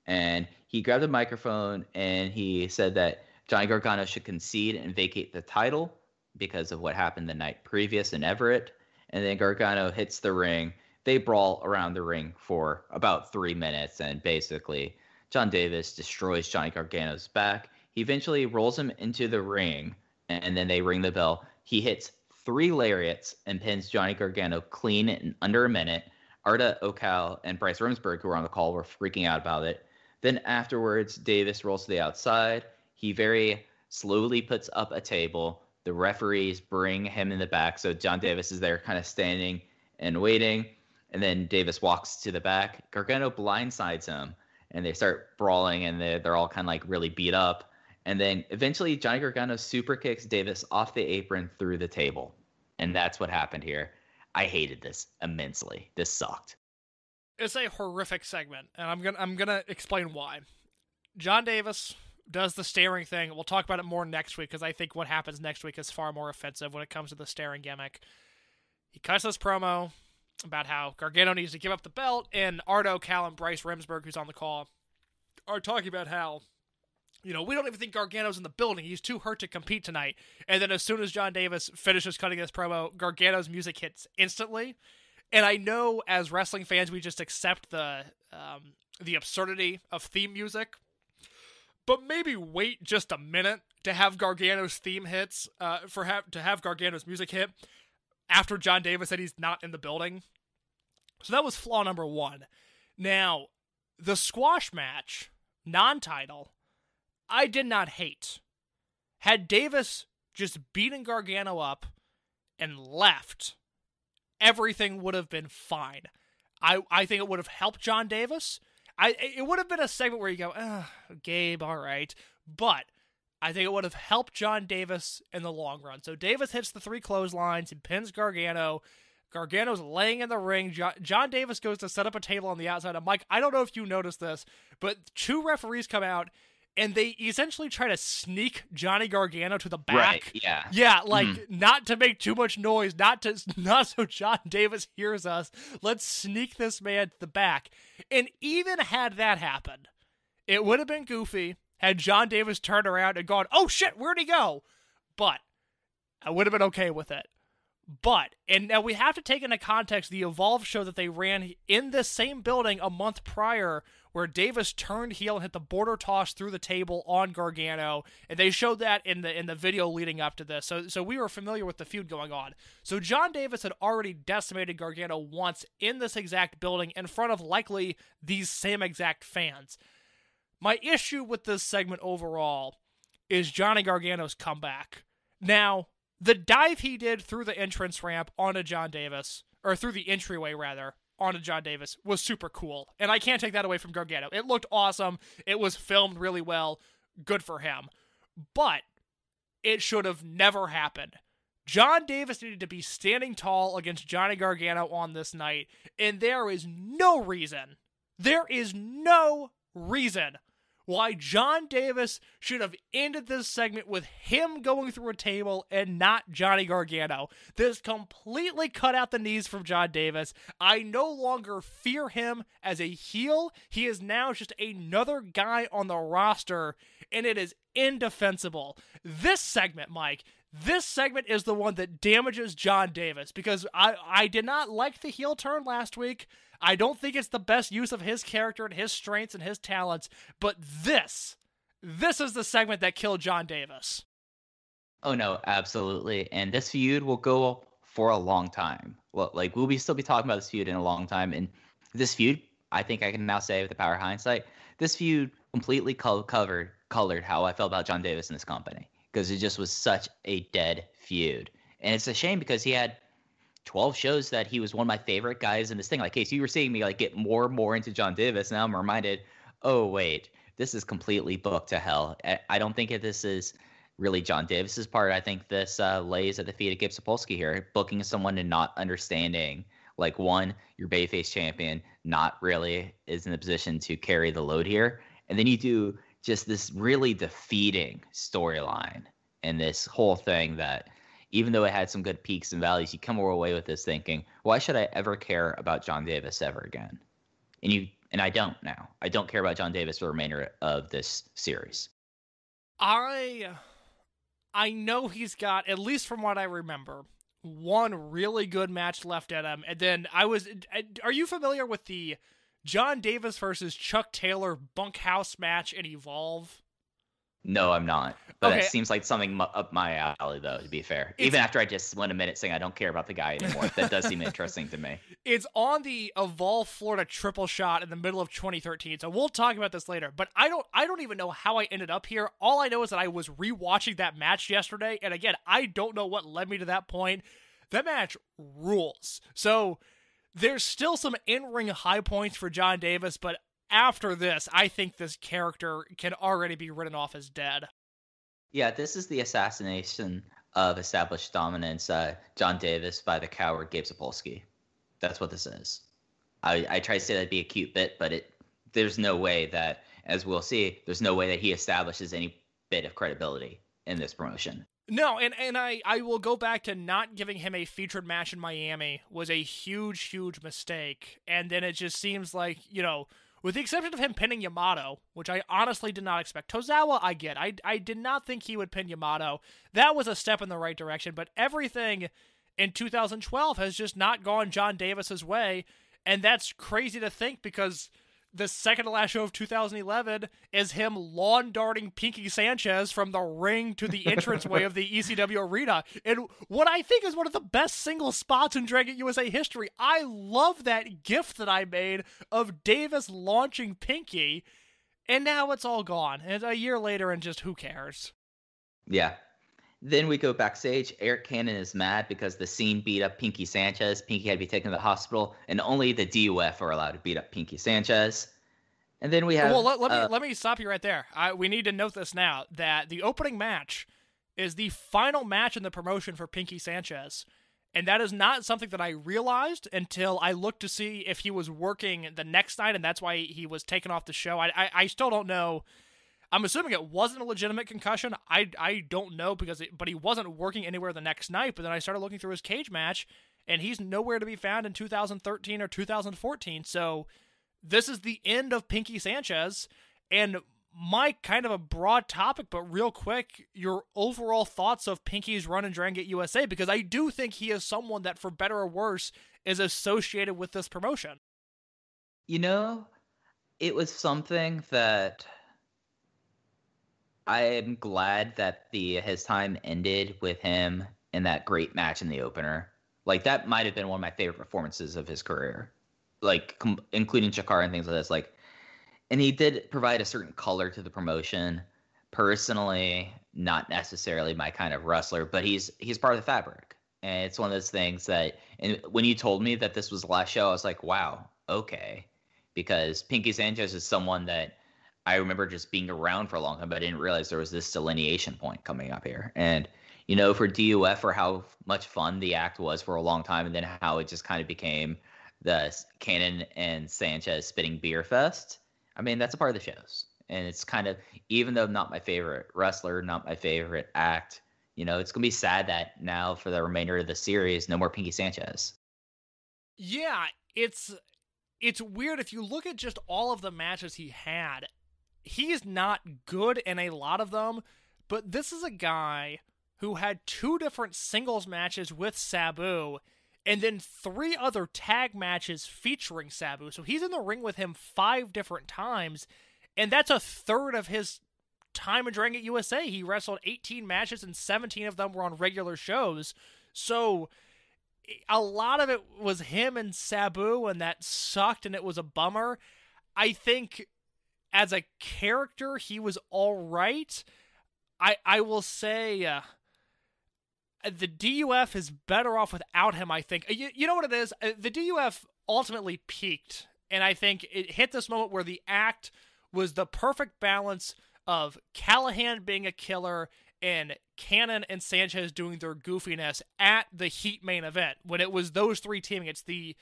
And he grabbed a microphone and he said that Johnny Gargano should concede and vacate the title because of what happened the night previous in Everett. And then Gargano hits the ring. They brawl around the ring for about 3 minutes, and basically Jon Davis destroys Johnny Gargano's back. He eventually rolls him into the ring, and then they ring the bell. He hits 3 lariats and pins Johnny Gargano clean in under a minute. Arda Ocal and Bryce Remsburg, who were on the call, were freaking out about it. Then afterwards, Davis rolls to the outside. He very slowly puts up a table. The referees bring him in the back, so Jon Davis is there kind of standing and waiting. And then Davis walks to the back. Gargano blindsides him, and they start brawling, and they're all kind of like really beat up. And then eventually Johnny Gargano super kicks Davis off the apron through the table. And that's what happened here. I hated this immensely. This sucked. It's a horrific segment, and I'm gonna explain why. Jon Davis does the staring thing. We'll talk about it more next week, because I think what happens next week is far more offensive when it comes to the staring gimmick. He cuts this promo about how Gargano needs to give up the belt, and Arda Ocal and Bryce Remsburg, who's on the call, are talking about how, we don't even think Gargano's in the building. He's too hurt to compete tonight. And then as soon as Jon Davis finishes cutting this promo, Gargano's music hits instantly. And I know as wrestling fans, we just accept the absurdity of theme music, but maybe wait just a minute to have Gargano's theme hits, to have Gargano's music hit after Jon Davis said he's not in the building. So that was flaw number 1. Now, the squash match, non-title, I did not hate. Had Davis just beaten Gargano up and left, everything would have been fine. I think it would have helped Jon Davis. It would have been a segment where you go, Gabe, all right. But I think it would have helped Jon Davis in the long run. So Davis hits the 3 clotheslines and pins Gargano. Gargano's laying in the ring. Jon Davis goes to set up a table on the outside. And Mike, I don't know if you noticed this, but 2 referees come out and they essentially try to sneak Johnny Gargano to the back. Right, yeah. Yeah, not to make too much noise, not so Jon Davis hears us. Let's sneak this man to the back. And even had that happened, it would have been goofy had Jon Davis turned around and gone, oh shit, where'd he go? But I would have been okay with it. But, and now we have to take into context the Evolve show that they ran in this same building a month prior, where Davis turned heel and hit the border toss through the table on Gargano, and they showed that in the video leading up to this. So we were familiar with the feud going on. So Jon Davis had already decimated Gargano once in this exact building in front of likely these same exact fans. My issue with this segment overall is Johnny Gargano's comeback. Now, the dive he did through the entrance ramp onto Jon Davis, or through the entryway rather, onto Jon Davis was super cool. And I can't take that away from Gargano. It looked awesome. It was filmed really well. Good for him. But it should have never happened. Jon Davis needed to be standing tall against Johnny Gargano on this night, and there is no reason why Jon Davis should have ended this segment with him going through a table and not Johnny Gargano. This completely cut out the knees from Jon Davis. I no longer fear him as a heel. He is now just another guy on the roster, and it is indefensible. This segment, Mike, this segment is the one that damages Jon Davis, because I did not like the heel turn last week. I don't think it's the best use of his character and his strengths and his talents, but this is the segment that killed Jon Davis. Oh no, absolutely. And this feud will go for a long time. Well, like, we'll still be talking about this feud in a long time. And this feud, I think I can now say with the power of hindsight, this feud completely colored how I felt about Jon Davis in this company, because it just was such a dead feud. And it's a shame, because he had 12 shows that he was one of my favorite guys in this thing. Like, Casey, you were seeing me like get more and more into Jon Davis. Now I'm reminded, oh wait, this is completely booked to hell. I don't think this is really Jon Davis's part. I think this lays at the feet of Gabe Sapolsky here, booking someone and not understanding, like, one, your babyface champion not really is in the position to carry the load here. And then you do just this really defeating storyline and this whole thing that, even though it had some good peaks and valleys, you come away with this thinking, why should I ever care about Jon Davis ever again? And I don't now. I don't care about Jon Davis for the remainder of this series. I know he's got, at least from what I remember, one really good match left at him. And then are you familiar with the Jon Davis versus Chuck Taylor bunkhouse match in Evolve? No, I'm not. But Okay. That seems like something up my alley, though, to be fair. Even after I just went a minute saying I don't care about the guy anymore. That does seem interesting to me. It's on the Evolve Florida triple shot in the middle of 2013, so we'll talk about this later. But I don't even know how I ended up here. All I know is that I was rewatching that match yesterday, and again, I don't know what led me to that point. That match rules. So there's still some in-ring high points for Jon Davis, but after this, I think this character can already be written off as dead. Yeah, this is the assassination of established dominance, Jon Davis, by the coward Gabe Sapolsky. That's what this is. I try to say that'd be a cute bit, but there's no way that, as we'll see, there's no way that he establishes any bit of credibility in this promotion. No, and I will go back to not giving him a featured match in Miami was a huge, huge mistake. And then it just seems like, with the exception of him pinning Yamato, which I honestly did not expect. Tozawa, I get. I did not think he would pin Yamato. That was a step in the right direction, but everything in 2012 has just not gone Jon Davis's way, and that's crazy to think, because the second to last show of 2011 is him lawn darting Pinky Sanchez from the ring to the entranceway of the ECW arena. And what I think is one of the best single spots in Dragon USA history. I love that gift that I made of Davis launching Pinky, and now it's all gone. And a year later, and just who cares? Yeah. Then we go backstage. Eric Cannon is mad because the Scene beat up Pinky Sanchez. Pinky had to be taken to the hospital, and only the DUF are allowed to beat up Pinky Sanchez. And then we have... Well, let me stop you right there. We need to note this now, that the opening match is the final match in the promotion for Pinky Sanchez. And that is not something that I realized until I looked to see if he was working the next night, and that's why he was taken off the show. I still don't know. I'm assuming it wasn't a legitimate concussion. I don't know, but he wasn't working anywhere the next night. But then I started looking through his cage match, and he's nowhere to be found in 2013 or 2014. So this is the end of Pinky Sanchez. And Mike, kind of a broad topic, but real quick, your overall thoughts of Pinky's run in Dragon Gate USA, because I do think he is someone that, for better or worse, is associated with this promotion. It was something that I am glad that his time ended with him in that great match in the opener. Like, that might have been one of my favorite performances of his career, like including Chikara and things like this. Like, and he did provide a certain color to the promotion. Personally, not necessarily my kind of wrestler, but he's part of the fabric. And it's one of those things that, and when you told me that this was the last show, I was like, wow, okay. Because Pinky Sanchez is someone that I remember just being around for a long time, but I didn't realize there was this delineation point coming up here. And, for DUF, for how much fun the act was for a long time, and then how it just kind of became the Cannon and Sanchez spitting beer fest. I mean, that's a part of the shows. And it's kind of, even though not my favorite wrestler, not my favorite act, it's going to be sad that now for the remainder of the series, no more Pinky Sanchez. Yeah, it's weird. If you look at just all of the matches he had, he is not good in a lot of them, but this is a guy who had 2 different singles matches with Sabu, and then 3 other tag matches featuring Sabu. So he's in the ring with him 5 different times, and that's a third of his time in Dragon Gate USA. He wrestled 18 matches, and 17 of them were on regular shows. So a lot of it was him and Sabu, and that sucked, and it was a bummer. I think as a character, he was all right. I will say the DUF is better off without him, I think. You know what it is? The DUF ultimately peaked, and I think it hit this moment where the act was the perfect balance of Callihan being a killer and Cannon and Sanchez doing their goofiness at the Heat main event. When it was those 3 teaming, it's the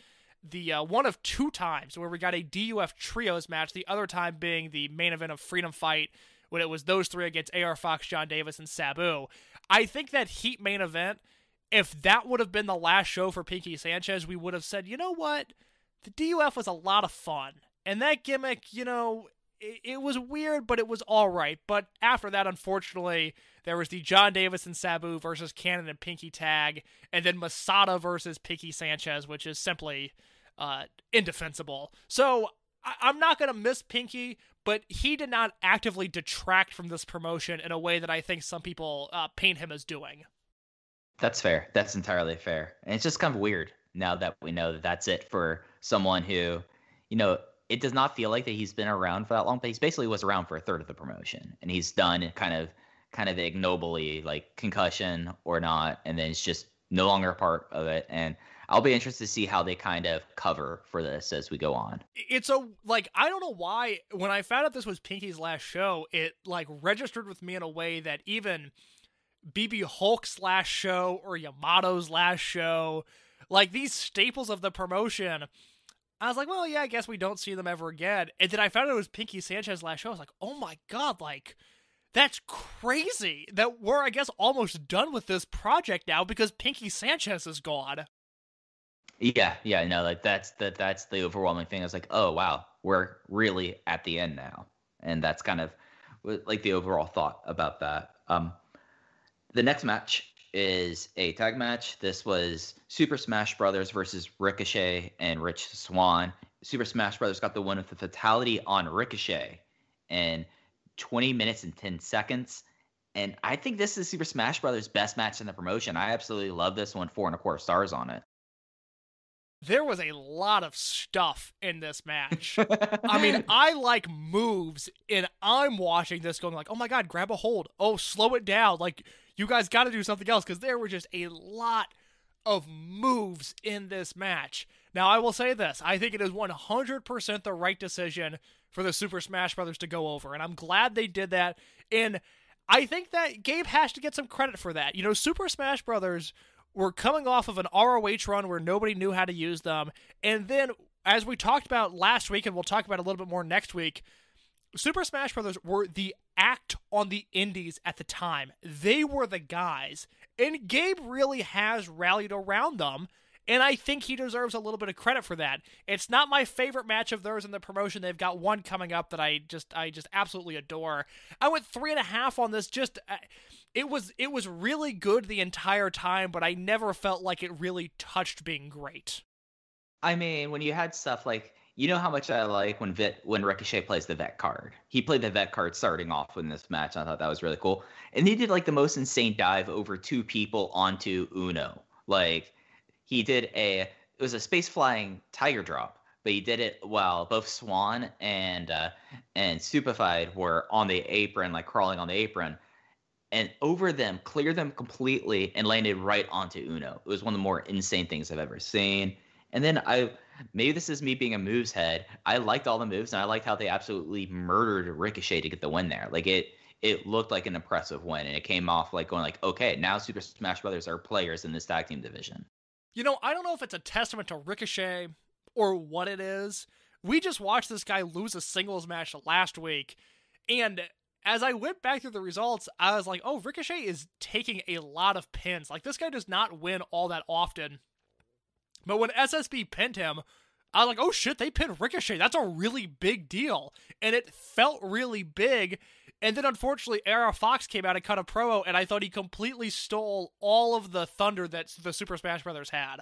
one of 2 times where we got a DUF trios match, the other time being the main event of Freedom Fight, when it was those 3 against AR Fox, Jon Davis, and Sabu. I think that Heat main event, if that would have been the last show for Pinky Sanchez, we would have said, you know what? The DUF was a lot of fun. And that gimmick, it was weird, but it was all right. But after that, unfortunately, there was the Jon Davis and Sabu versus Cannon and Pinky tag, and then Masada versus Pinky Sanchez, which is simply indefensible. So I'm not going to miss Pinky, but he did not actively detract from this promotion in a way that I think some people paint him as doing. That's fair. That's entirely fair. And it's just kind of weird now that we know that that's it for someone who, it does not feel like that he's been around for that long, but he basically was around for a third of the promotion, and he's done kind of ignobly, like concussion or not, and then it's just no longer a part of it. And I'll be interested to see how they kind of cover for this as we go on. It's I don't know why, when I found out this was Pinky's last show, it registered with me in a way that even BB Hulk's last show or Yamato's last show, these staples of the promotion, I was like, well, yeah, I guess we don't see them ever again. And then I found out it was Pinky Sanchez's last show. I was like, oh my God, that's crazy that we're, I guess, almost done with this project now because Pinky Sanchez is gone. Yeah, no, that's the overwhelming thing. I was like, oh wow, we're really at the end now, and that's kind of the overall thought about that. The next match is a tag match. This was Super Smash Brothers versus Ricochet and Rich Swann. Super Smash Brothers got the win with the fatality on Ricochet in 20 minutes and 10 seconds. And I think this is Super Smash Brothers' best match in the promotion. I absolutely love this one, 4.25 stars on it. There was a lot of stuff in this match. I mean, I like moves, and I'm watching this going oh my God, grab a hold. Oh, slow it down. You guys got to do something else, because there were just a lot of moves in this match. Now, I will say this. I think it is 100% the right decision for the Super Smash Brothers to go over, and I'm glad they did that. And I think that Gabe has to get some credit for that. Super Smash Brothers were coming off of an ROH run where nobody knew how to use them. And then, as we talked about last week, and we'll talk about a little bit more next week, Super Smash Brothers were the act on the indies at the time. They were the guys. And Gabe really has rallied around them, and I think he deserves a little bit of credit for that. It's not my favorite match of theirs in the promotion. They've got one coming up that I just absolutely adore. I went 3.5 on this. It was really good the entire time, but I never felt like it really touched being great. I mean, when you had stuff how much I like when Ricochet plays the vet card. He played the vet card starting off in this match. I thought that was really cool. And he did the most insane dive over 2 people onto Uno. He did it was a space flying tiger drop, but he did it while both Swan and Stupefied were on the apron, crawling on the apron. and over them, cleared them completely, and landed right onto Uno. It was one of the more insane things I've ever seen. And then maybe this is me being a moves head. I liked all the moves, and I liked how they absolutely murdered Ricochet to get the win there. Like it looked like an impressive win, and it came off like going like, okay, now Super Smash Brothers are players in this tag team division. You know, I don't know if it's a testament to Ricochet or what it is. We just watched this guy lose a singles match last week, and as I went back through the results, I was like, oh, Ricochet is taking a lot of pins. Like, this guy does not win all that often. But when SSB pinned him, I was like, oh shit, they pinned Ricochet. That's a really big deal. And it felt really big. And then unfortunately, AR Fox came out and cut a promo, and I thought he completely stole all of the thunder that the Super Smash Brothers had.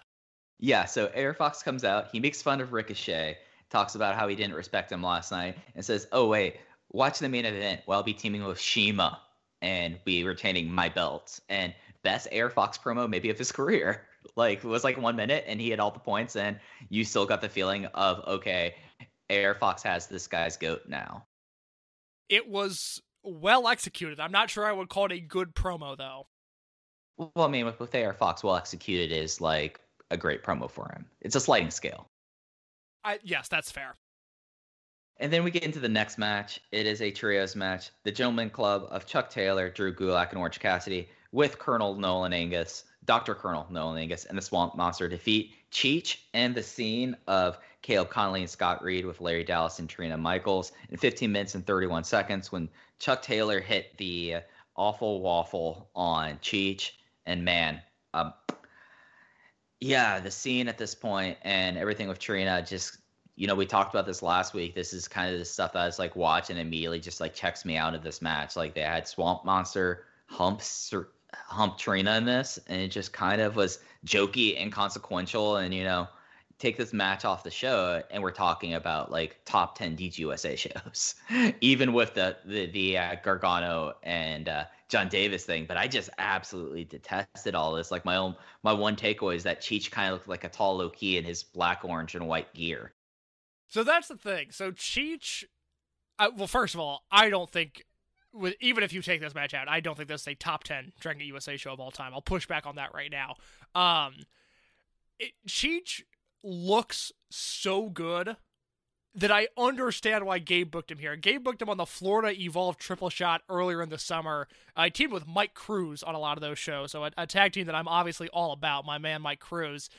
Yeah, so AR Fox comes out, he makes fun of Ricochet, talks about how he didn't respect him last night, and says, oh wait, watch the main event where I'll be teaming with CIMA and be retaining my belts. And best AR Fox promo maybe of his career. Like, it was like 1 minute and he had all the points, and you still got the feeling of, okay, AR Fox has this guy's goat now. It was well executed. I'm not sure I would call it a good promo, though. Well, I mean, with AR Fox, well executed is like a great promo for him. It's a sliding scale. Yes, that's fair. And then we get into the next match. It is a trios match. The Gentleman Club of Chuck Taylor, Drew Gulak, and Orange Cassidy with Colonel Nolan Angus, Dr. Colonel Nolan Angus, and the Swamp Monster defeat Cheech and the Scene of Caleb Conley and Scott Reed with Larry Dallas and Trina Michaels in 15 minutes and 31 seconds when Chuck Taylor hit the awful waffle on Cheech. And man, yeah, the Scene at this point and everything with Trina just, you know, we talked about this last week. This is kind of the stuff that I was like watching and immediately just like checks me out of this match. Like they had Swamp Monster hump Trina in this, and it just kind of was jokey and consequential. And, you know, take this match off the show and we're talking about like top 10 DGUSA shows, even with the Gargano and Jon Davis thing. But I just absolutely detested all this. Like my one takeaway is that Cheech kind of looked like a tall Loki in his black, orange, and white gear. So that's the thing. So Cheech, well, first of all, I don't think, even if you take this match out, I don't think this is a top 10 Dragon Gate USA show of all time. I'll push back on that right now. Cheech looks so good that I understand why Gabe booked him here. Gabe booked him on the Florida Evolve Triple Shot earlier in the summer. I teamed with Mike Cruz on a lot of those shows, so a tag team that I'm obviously all about, my man Mike Cruz.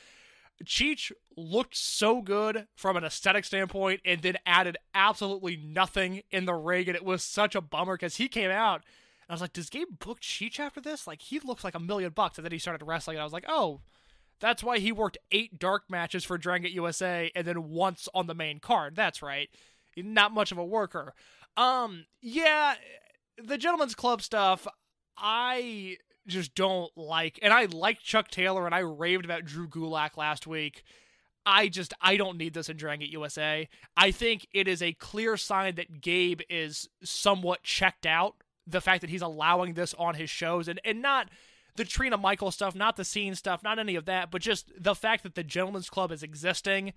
Cheech looked so good from an aesthetic standpoint and then added absolutely nothing in the ring, and it was such a bummer because he came out and I was like, does Gabe book Cheech after this? Like, he looks like $1 million, and then he started wrestling and I was like, oh, that's why he worked 8 dark matches for Dragon Gate USA and then once on the main card. That's right. Not much of a worker. Yeah, the Gentleman's Club stuff, I just don't like. And I like Chuck Taylor, and I raved about Drew Gulak last week. I don't need this in Dragon Gate USA. I think it is a clear sign that Gabe is somewhat checked out. The fact that he's allowing this on his shows, and not the Trina Michael stuff, not the Scene stuff, not any of that, but just the fact that the Gentleman's Club is existing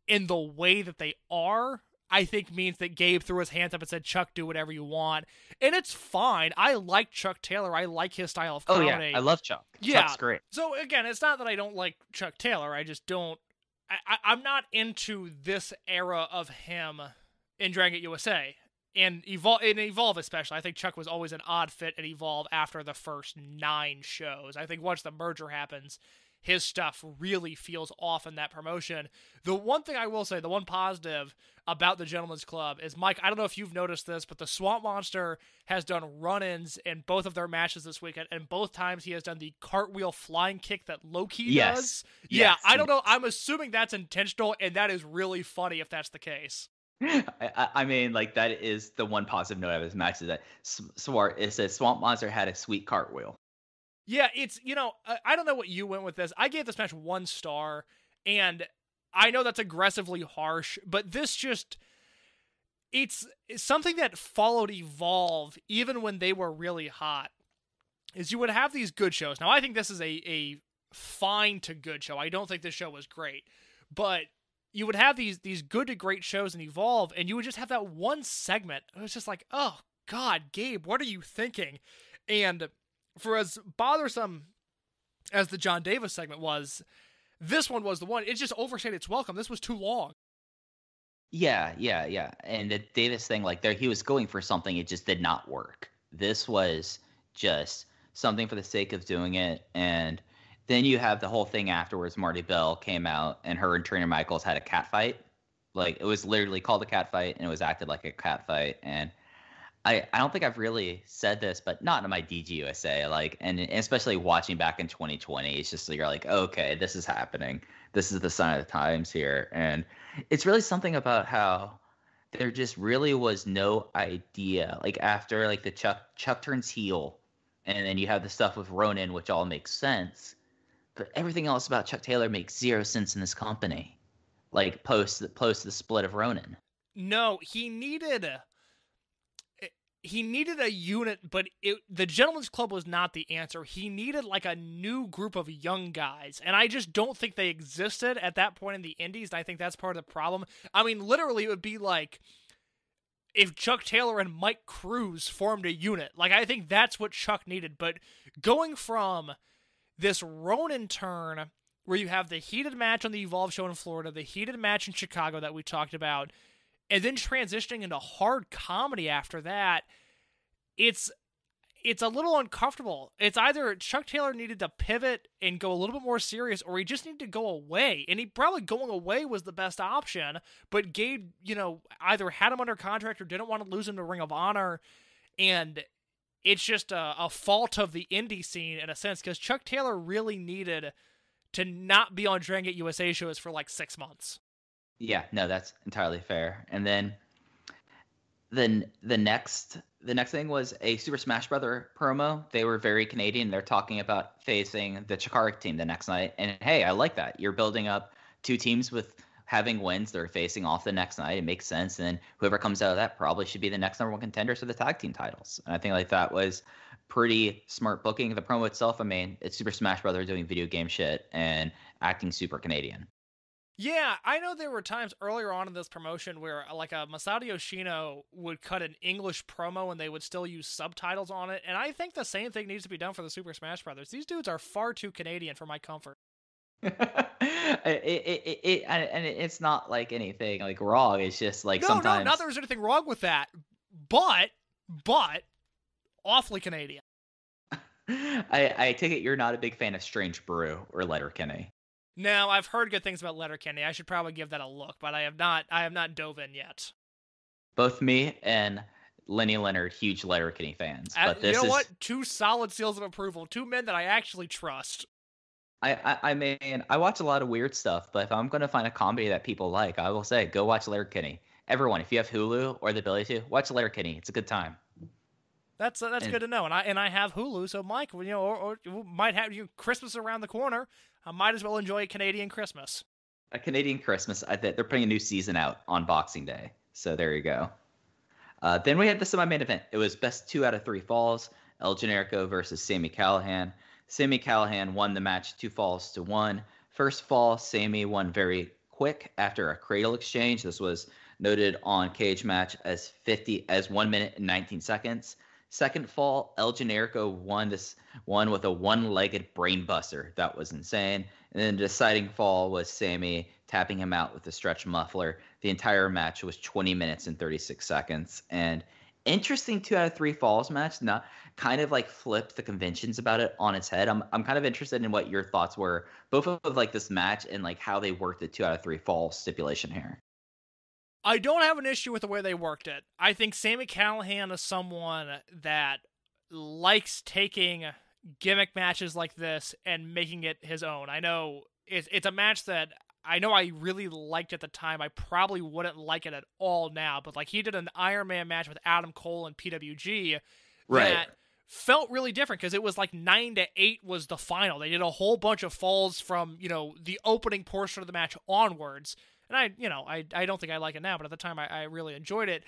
in the way that they are, I think means that Gabe threw his hands up and said, Chuck, do whatever you want. And it's fine. I like Chuck Taylor. I like his style of comedy. Oh, yeah. I love Chuck. Yeah. Chuck's great. So, again, it's not that I don't like Chuck Taylor. I just don't... I'm not into this era of him in Dragon Gate USA. And Evolve especially. I think Chuck was always an odd fit at Evolve after the first 9 shows. I think once the merger happens, his stuff really feels off in that promotion. The one thing I will say, the one positive about the Gentleman's Club is, Mike, I don't know if you've noticed this, but the Swamp Monster has done run-ins in both of their matches this weekend, and both times he has done the cartwheel flying kick that Low-Key does. Yeah, I don't know. I'm assuming that's intentional, and that is really funny if that's the case. I mean, like, that is the one positive note of his match is that it says Swamp Monster had a sweet cartwheel. Yeah, it's, you know, I don't know what you went with this. I gave this match 1 star, and I know that's aggressively harsh, but this just, it's something that followed Evolve even when they were really hot, is you would have these good shows. Now, I think this is a fine to good show. I don't think this show was great, but you would have these good to great shows in Evolve, and you would just have that one segment. It was just like, oh, God, Gabe, what are you thinking? And for as bothersome as the Jon Davis segment was, this one was the one. It just overstayed its welcome. This was too long. Yeah. And the Davis thing, like, there, he was going for something, it just did not work. This was just something for the sake of doing it. And then you have the whole thing afterwards. Marty Bell came out, and her and Trainer Michaels had a cat fight. Like, it was literally called a cat fight, and it was acted like a cat fight. And I don't think I've really said this, but not in my DGUSA, like, and especially watching back in 2020, it's just, you're like, okay, this is happening. This is the sign of the times here. And it's really something about how there just really was no idea. Like, after, like, the Chuck turns heel, and then you have the stuff with Ronin, which all makes sense. But everything else about Chuck Taylor makes zero sense in this company. Like, post the split of Ronin. No, he needed a unit, but the Gentleman's Club was not the answer. He needed like a new group of young guys, and I just don't think they existed at that point in the Indies, and I think that's part of the problem. I mean, literally, it would be like if Chuck Taylor and Mike Cruz formed a unit. Like, I think that's what Chuck needed, but going from this Ronin turn where you have the heated match on the Evolve show in Florida, the heated match in Chicago that we talked about, and then transitioning into hard comedy after that, it's a little uncomfortable. It's either Chuck Taylor needed to pivot and go a little bit more serious, or he just needed to go away. And he probably going away was the best option, but Gabe, either had him under contract or didn't want to lose him to Ring of Honor. And it's just a fault of the indie scene in a sense, because Chuck Taylor really needed to not be on Dragon Gate USA shows for like 6 months. Yeah, no, that's entirely fair. And then the next thing was a Super Smash Brother promo. They were very Canadian. They're talking about facing the Chikara team the next night. And hey, I like that. You're building up two teams with having wins. They're facing off the next night. It makes sense. And then whoever comes out of that probably should be the next number one contenders for the tag team titles. And I think like that was pretty smart booking. The promo itself, I mean, it's Super Smash Brother doing video game shit and acting super Canadian. Yeah, I know there were times earlier on in this promotion where like a Masato Yoshino would cut an English promo and they would still use subtitles on it, and I think the same thing needs to be done for the Super Smash Brothers. These dudes are far too Canadian for my comfort. It's not like anything like wrong. It's just like sometimes. No, not that there's anything wrong with that, but awfully Canadian. I take it you're not a big fan of Strange Brew or Letterkenny. No, I've heard good things about Letterkenny. I should probably give that a look, but I have not dove in yet. Both me and Lenny Leonard, huge Letterkenny fans. But you know what? 2 solid seals of approval. 2 men that I actually trust. I mean, I watch a lot of weird stuff, but if I'm going to find a comedy that people like, I will say, go watch Letterkenny. Everyone, if you have Hulu or the ability to, watch Letterkenny. It's a good time. That's good to know. And I have Hulu, so Mike, or might have Christmas around the corner. I might as well enjoy a Canadian Christmas. A Canadian Christmas. They're putting a new season out on Boxing Day. So there you go. Then we had the semi-main event. It was best 2 out of 3 falls. El Generico versus Sami Callihan. Sami Callihan won the match 2 falls to 1. First fall, Sami won very quick after a cradle exchange. This was noted on Cage Match as 1 minute and 19 seconds. Second fall, El Generico won this one with a one-legged brainbuster. That was insane. And then the deciding fall was Sami tapping him out with a stretch muffler. The entire match was 20 minutes and 36 seconds. And interesting 2 out of 3 falls match. Not kind of like flipped the conventions about it on its head. I'm kind of interested in what your thoughts were, both of like this match and like how they worked the 2 out of 3 falls stipulation here. I don't have an issue with the way they worked it. I think Sami Callihan is someone that likes taking gimmick matches like this and making it his own. I know it's a match that I know I really liked at the time. I probably wouldn't like it at all now, but like he did an Iron Man match with Adam Cole and PWG that felt really different because it was like 9-8 was the final. They did a whole bunch of falls from, the opening portion of the match onwards. And I don't think I like it now, but at the time I really enjoyed it.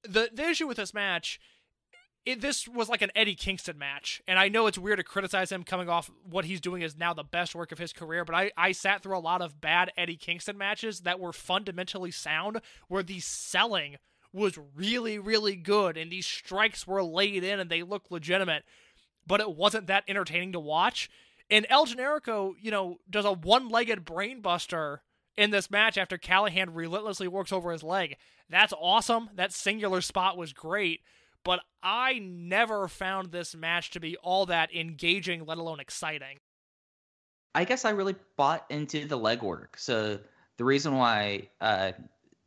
The issue with this match, this was like an Eddie Kingston match, and I know it's weird to criticize him coming off what he's doing is now the best work of his career, but I sat through a lot of bad Eddie Kingston matches that were fundamentally sound, where the selling was really, really good, and these strikes were laid in and they looked legitimate, but it wasn't that entertaining to watch. And El Generico, does a one-legged brainbuster in this match after Callihan relentlessly works over his leg. That's awesome. That singular spot was great, but I never found this match to be all that engaging, let alone exciting. I guess I really bought into the leg work. So the reason why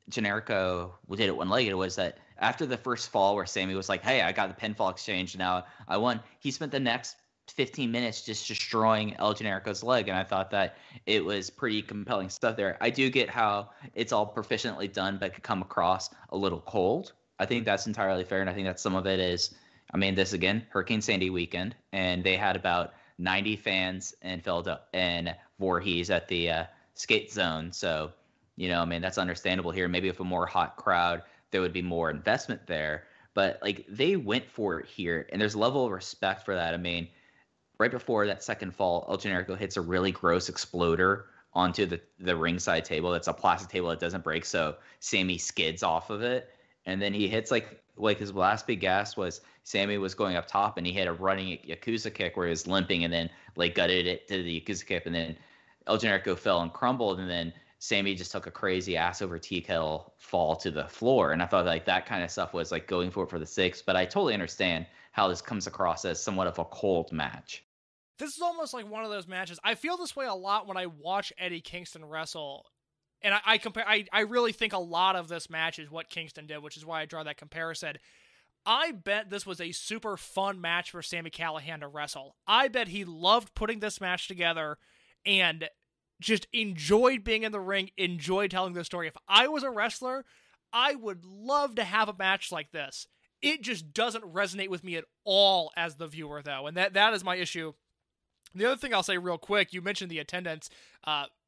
Generico did it one-legged was that after the first fall where Sami was like, hey, I got the pinfall exchange, now I won, he spent the next 15 minutes just destroying El Generico's leg, and I thought that it was pretty compelling stuff there. I do get how it's all proficiently done, but could come across a little cold. I think that's entirely fair, and I think that some of it is, this again, Hurricane Sandy weekend, and they had about 90 fans in Philadelphia and Vorhees at the skate zone, so that's understandable here. Maybe if a more hot crowd, there would be more investment there, but they went for it here, and there's a level of respect for that. Right before that second fall, El Generico hits a really gross exploder onto the ringside table. That's a plastic table that doesn't break, so Sami skids off of it. And then he hits like his last big gas was Sami was going up top, and he hit a running Yakuza kick where he was limping, and then gutted it to the Yakuza kick, and then El Generico fell and crumbled, and then Sami just took a crazy ass over tea kettle fall to the floor. And I thought that kind of stuff was going for it for the six, but I totally understand how this comes across as somewhat of a cold match. This is almost like one of those matches. I feel this way a lot when I watch Eddie Kingston wrestle. And I really think a lot of this match is what Kingston did, which is why I draw that comparison. I bet this was a super fun match for Sami Callihan to wrestle. I bet he loved putting this match together and just enjoyed being in the ring, enjoyed telling this story. If I was a wrestler, I would love to have a match like this. It just doesn't resonate with me at all as the viewer, though, and that is my issue. The other thing I'll say real quick, you mentioned the attendance.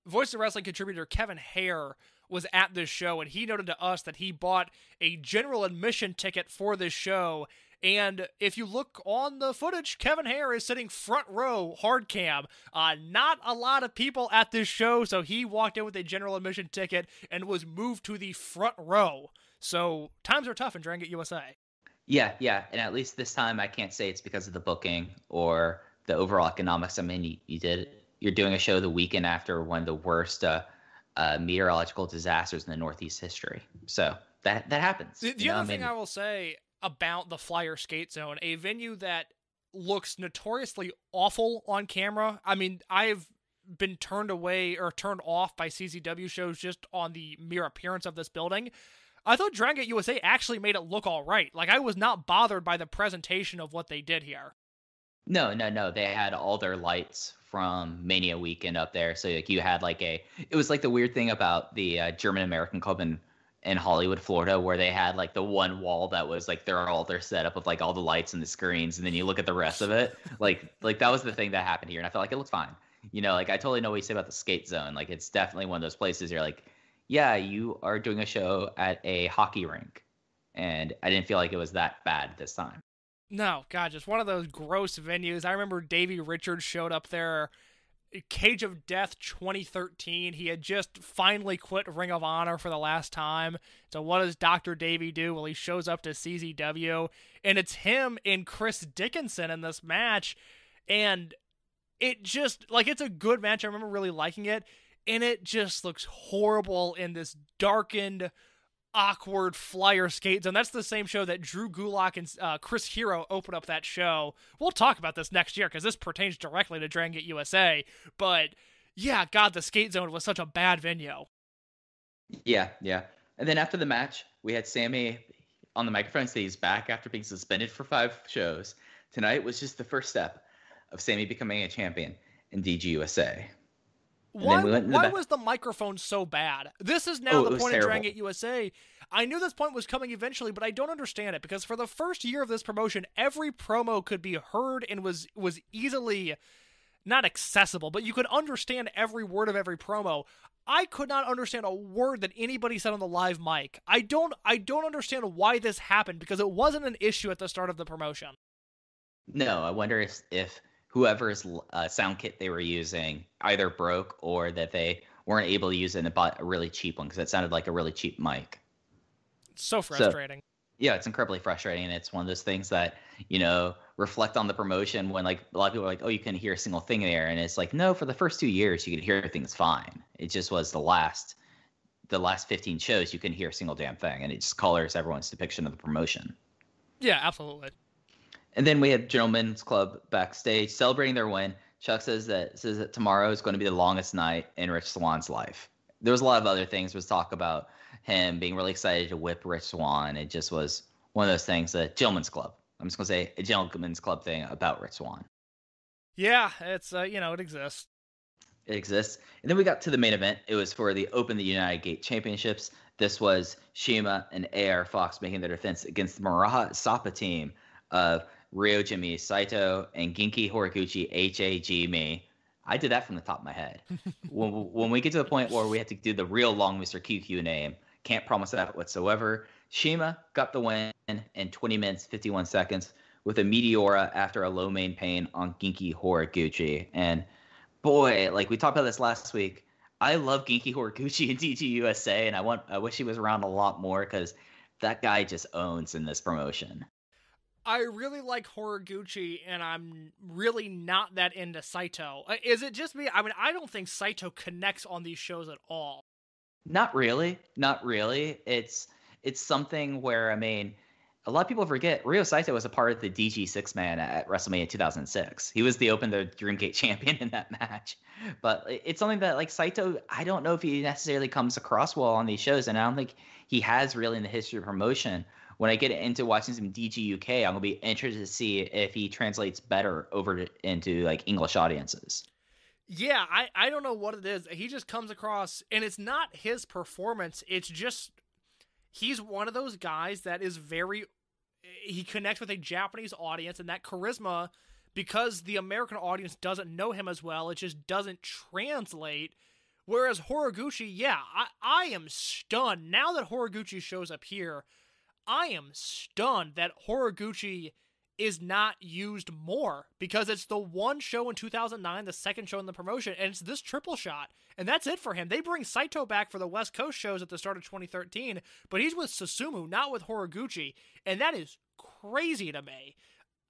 Voice of Wrestling contributor Kevin Hare was at this show, and he noted to us that he bought a general admission ticket for this show. And if you look on the footage, Kevin Hare is sitting front row, hard cam. Not a lot of people at this show, so he walked in with a general admission ticket and was moved to the front row. So times are tough in Dragon Gate USA. Yeah, and at least this time I can't say it's because of the booking or the overall economics. You're doing a show the weekend after one of the worst meteorological disasters in the Northeast history. So that happens. The other thing I will say about the Flyer Skate Zone, a venue that looks notoriously awful on camera. I've been turned away or turned off by CZW shows just on the mere appearance of this building. I thought Dragon Gate USA actually made it look all right. I was not bothered by the presentation of what they did here. No. They had all their lights from Mania weekend up there. So you had it was the weird thing about the German American Club in Hollywood, Florida, where they had the one wall that was their setup of all the lights and the screens, and then you look at the rest of it. That was the thing that happened here, and I felt it looked fine. I totally know what you say about the skate zone. It's definitely one of those places you're yeah, you are doing a show at a hockey rink, and I didn't feel like it was that bad this time. No, God, just one of those gross venues. I remember Davey Richards showed up there, Cage of Death 2013. He had just finally quit Ring of Honor for the last time. So what does Dr. Davey do? Well, he shows up to CZW, and it's him and Chris Dickinson in this match, and it just, it's a good match. I remember really liking it, and it just looks horrible in this darkened, awkward Flyer Skate Zone. That's the same show that Drew Gulak and Chris Hero opened up that show. We'll talk about this next year because this pertains directly to Dragon Gate USA. But yeah, God, the Skate Zone was such a bad venue. Yeah. And then after the match, we had Sami on the microphone say he's back after being suspended for 5 shows. Tonight was just the first step of Sami becoming a champion in DGUSA. Why was the microphone so bad? This is now the point in Dragon Gate USA. I knew this point was coming eventually, but I don't understand it, because for the first year of this promotion, every promo could be heard and was easily, not accessible, but you could understand every word of every promo. I could not understand a word that anybody said on the live mic. I don't understand why this happened, because it wasn't an issue at the start of the promotion. No, I wonder if whoever's sound kit they were using either broke or that they weren't able to use it and bought a really cheap one, because it sounded like a really cheap mic. So frustrating. Yeah, it's incredibly frustrating, and it's one of those things that, reflect on the promotion when, like, a lot of people are like, oh, you couldn't hear a single thing there, and it's like, no, for the first 2 years, you could hear things fine. It just was the last 15 shows, you couldn't hear a single damn thing, and it just colors everyone's depiction of the promotion. Yeah, absolutely. And then we have Gentlemen's Club backstage celebrating their win. Chuck says that tomorrow is going to be the longest night in Rich Swan's life. There was a lot of other things. Was talk about him being really excited to whip Rich Swann. It just was one of those things, a Gentlemen's Club. I'm just going to say a Gentlemen's Club thing about Rich Swann. Yeah, it's, it exists. It exists. And then we got to the main event. It was for the Open the United Gate Championships. This was CIMA and AR Fox making their defense against the Maraha Sapa team of Ryojimi Saito and Genki Horiguchi H.A.Gee me. I did that from the top of my head. when we get to the point where we have to do the real long Mr. Kyu Kyu name, can't promise that whatsoever. CIMA got the win in 20 minutes, 51 seconds with a Meteora after a low main pain on Genki Horiguchi. And boy, like we talked about this last week, I love Genki Horiguchi in DGUSA, and I wish he was around a lot more because that guy just owns in this promotion. I really like Horiguchi, and I'm really not that into Saito. Is it just me? I mean, I don't think Saito connects on these shows at all. Not really. It's something where, I mean, a lot of people forget Ryo Saito was a part of the DG six-man at WrestleMania 2006. He was the Dreamgate champion in that match. But it's something that, like, Saito, I don't know if he necessarily comes across well on these shows, and I don't think he has really in the history of promotion. When I get into watching some DG UK, I'm going to be interested to see if he translates better over into, like, English audiences. Yeah, I don't know what it is. He just comes across, and it's not his performance. It's just, he's one of those guys that is he connects with a Japanese audience, and that charisma, because the American audience doesn't know him as well, it just doesn't translate. Whereas Horiguchi, yeah, I am stunned. Now that Horiguchi shows up here, I am stunned that Horiguchi is not used more, because it's the one show in 2009, the second show in the promotion, and it's this triple shot, and that's it for him. They bring Saito back for the West Coast shows at the start of 2013, but he's with Susumu, not with Horiguchi, and that is crazy to me.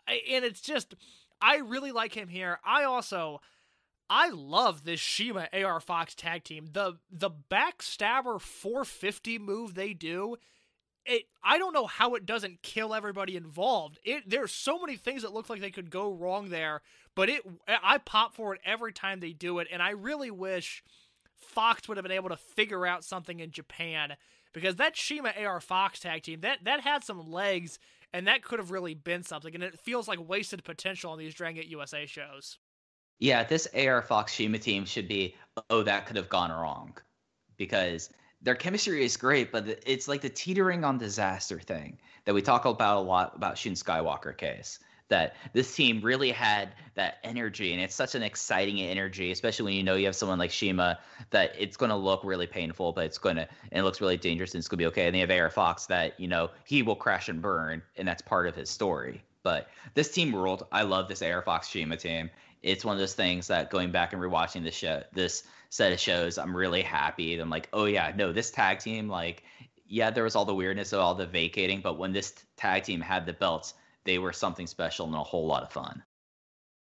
And it's just, I really like him here. I love this CIMA AR Fox tag team. The backstabber 450 move they do, I don't know how it doesn't kill everybody involved. There's so many things that look like they could go wrong there, but I pop for it every time they do it, and I really wish Fox would have been able to figure out something in Japan, because that CIMA AR Fox tag team, that had some legs, and that could have really been something, and it feels like wasted potential on these Dragon Gate USA shows. Yeah, this AR Fox CIMA team should be, oh, that could have gone wrong, because their chemistry is great, but it's like the teetering on disaster thing that we talk about a lot about Shun Skywalker case, that this team really had that energy, and it's such an exciting energy, especially when you have someone like CIMA, that it's going to look really painful, but it looks really dangerous, and it's going to be okay. And they have AR Fox that, he will crash and burn, and that's part of his story. But this team ruled. I love this AR Fox CIMA team. It's one of those things that going back and rewatching this set of shows, I'm really happy. I'm like, oh yeah, no, this tag team, like, yeah, there was all the weirdness of all the vacating, but when this tag team had the belts, they were something special and a whole lot of fun.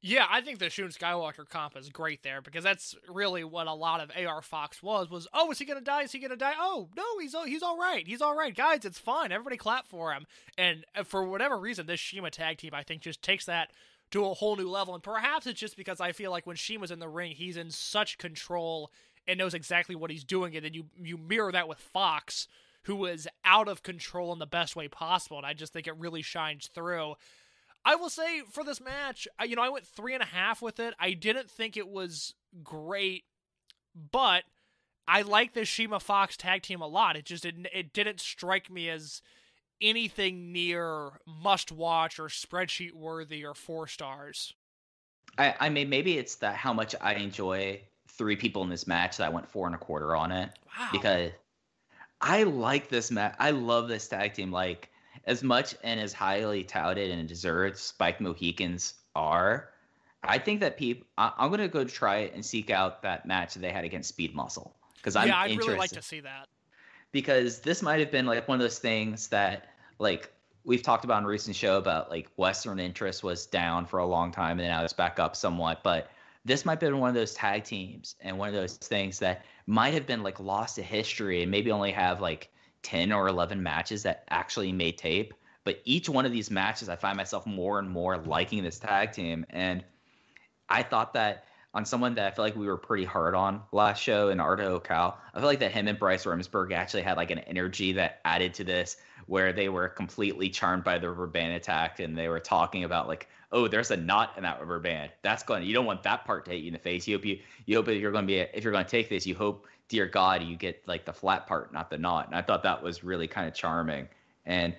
Yeah, I think the Shun Skywalker comp is great there, because that's really what a lot of AR Fox was, oh, is he going to die? Is he going to die? Oh, no, he's all right. He's all right. Guys, it's fine. Everybody clap for him. And for whatever reason, this CIMA tag team, I think, just takes that to a whole new level. And perhaps it's just because I feel like when CIMA's in the ring, he's in such control and knows exactly what he's doing. And then you mirror that with Fox, who is out of control in the best way possible. And I just think it really shines through. I will say for this match, I went 3.5 with it. I didn't think it was great, but I like this CIMA Fox tag team a lot. It didn't strike me as anything near must-watch or spreadsheet-worthy or 4 stars. I mean, maybe it's that how much I enjoy 3 people in this match that I went 4.25 on it. Wow. Because I like this match. I love this tag team. Like, as much and as highly touted and deserved Spike Mohicans are, I think that I'm going to go try and seek out that match that they had against Speed Muscle. Because I'd really like to see that. because this might have been like one of those things that like we've talked about in a recent show about like Western interest was down for a long time and now it's back up somewhat. But this might have been one of those tag teams and one of those things that might have been like lost to history and maybe only have like 10 or 11 matches that actually made tape. But each one of these matches, I find myself more and more liking this tag team. And I thought that on someone that I feel like we were pretty hard on last show in Arto Okal, I feel like that him and Bryce Remsburg actually had like an energy that added to this where they were completely charmed by the rubber band attack and they were talking about like, oh, there's a knot in that rubber band. You don't want that part to hit you in the face. You hope that you're going to be, if you're going to take this, you hope, dear God, you get like the flat part, not the knot. And I thought that was really kind of charming. And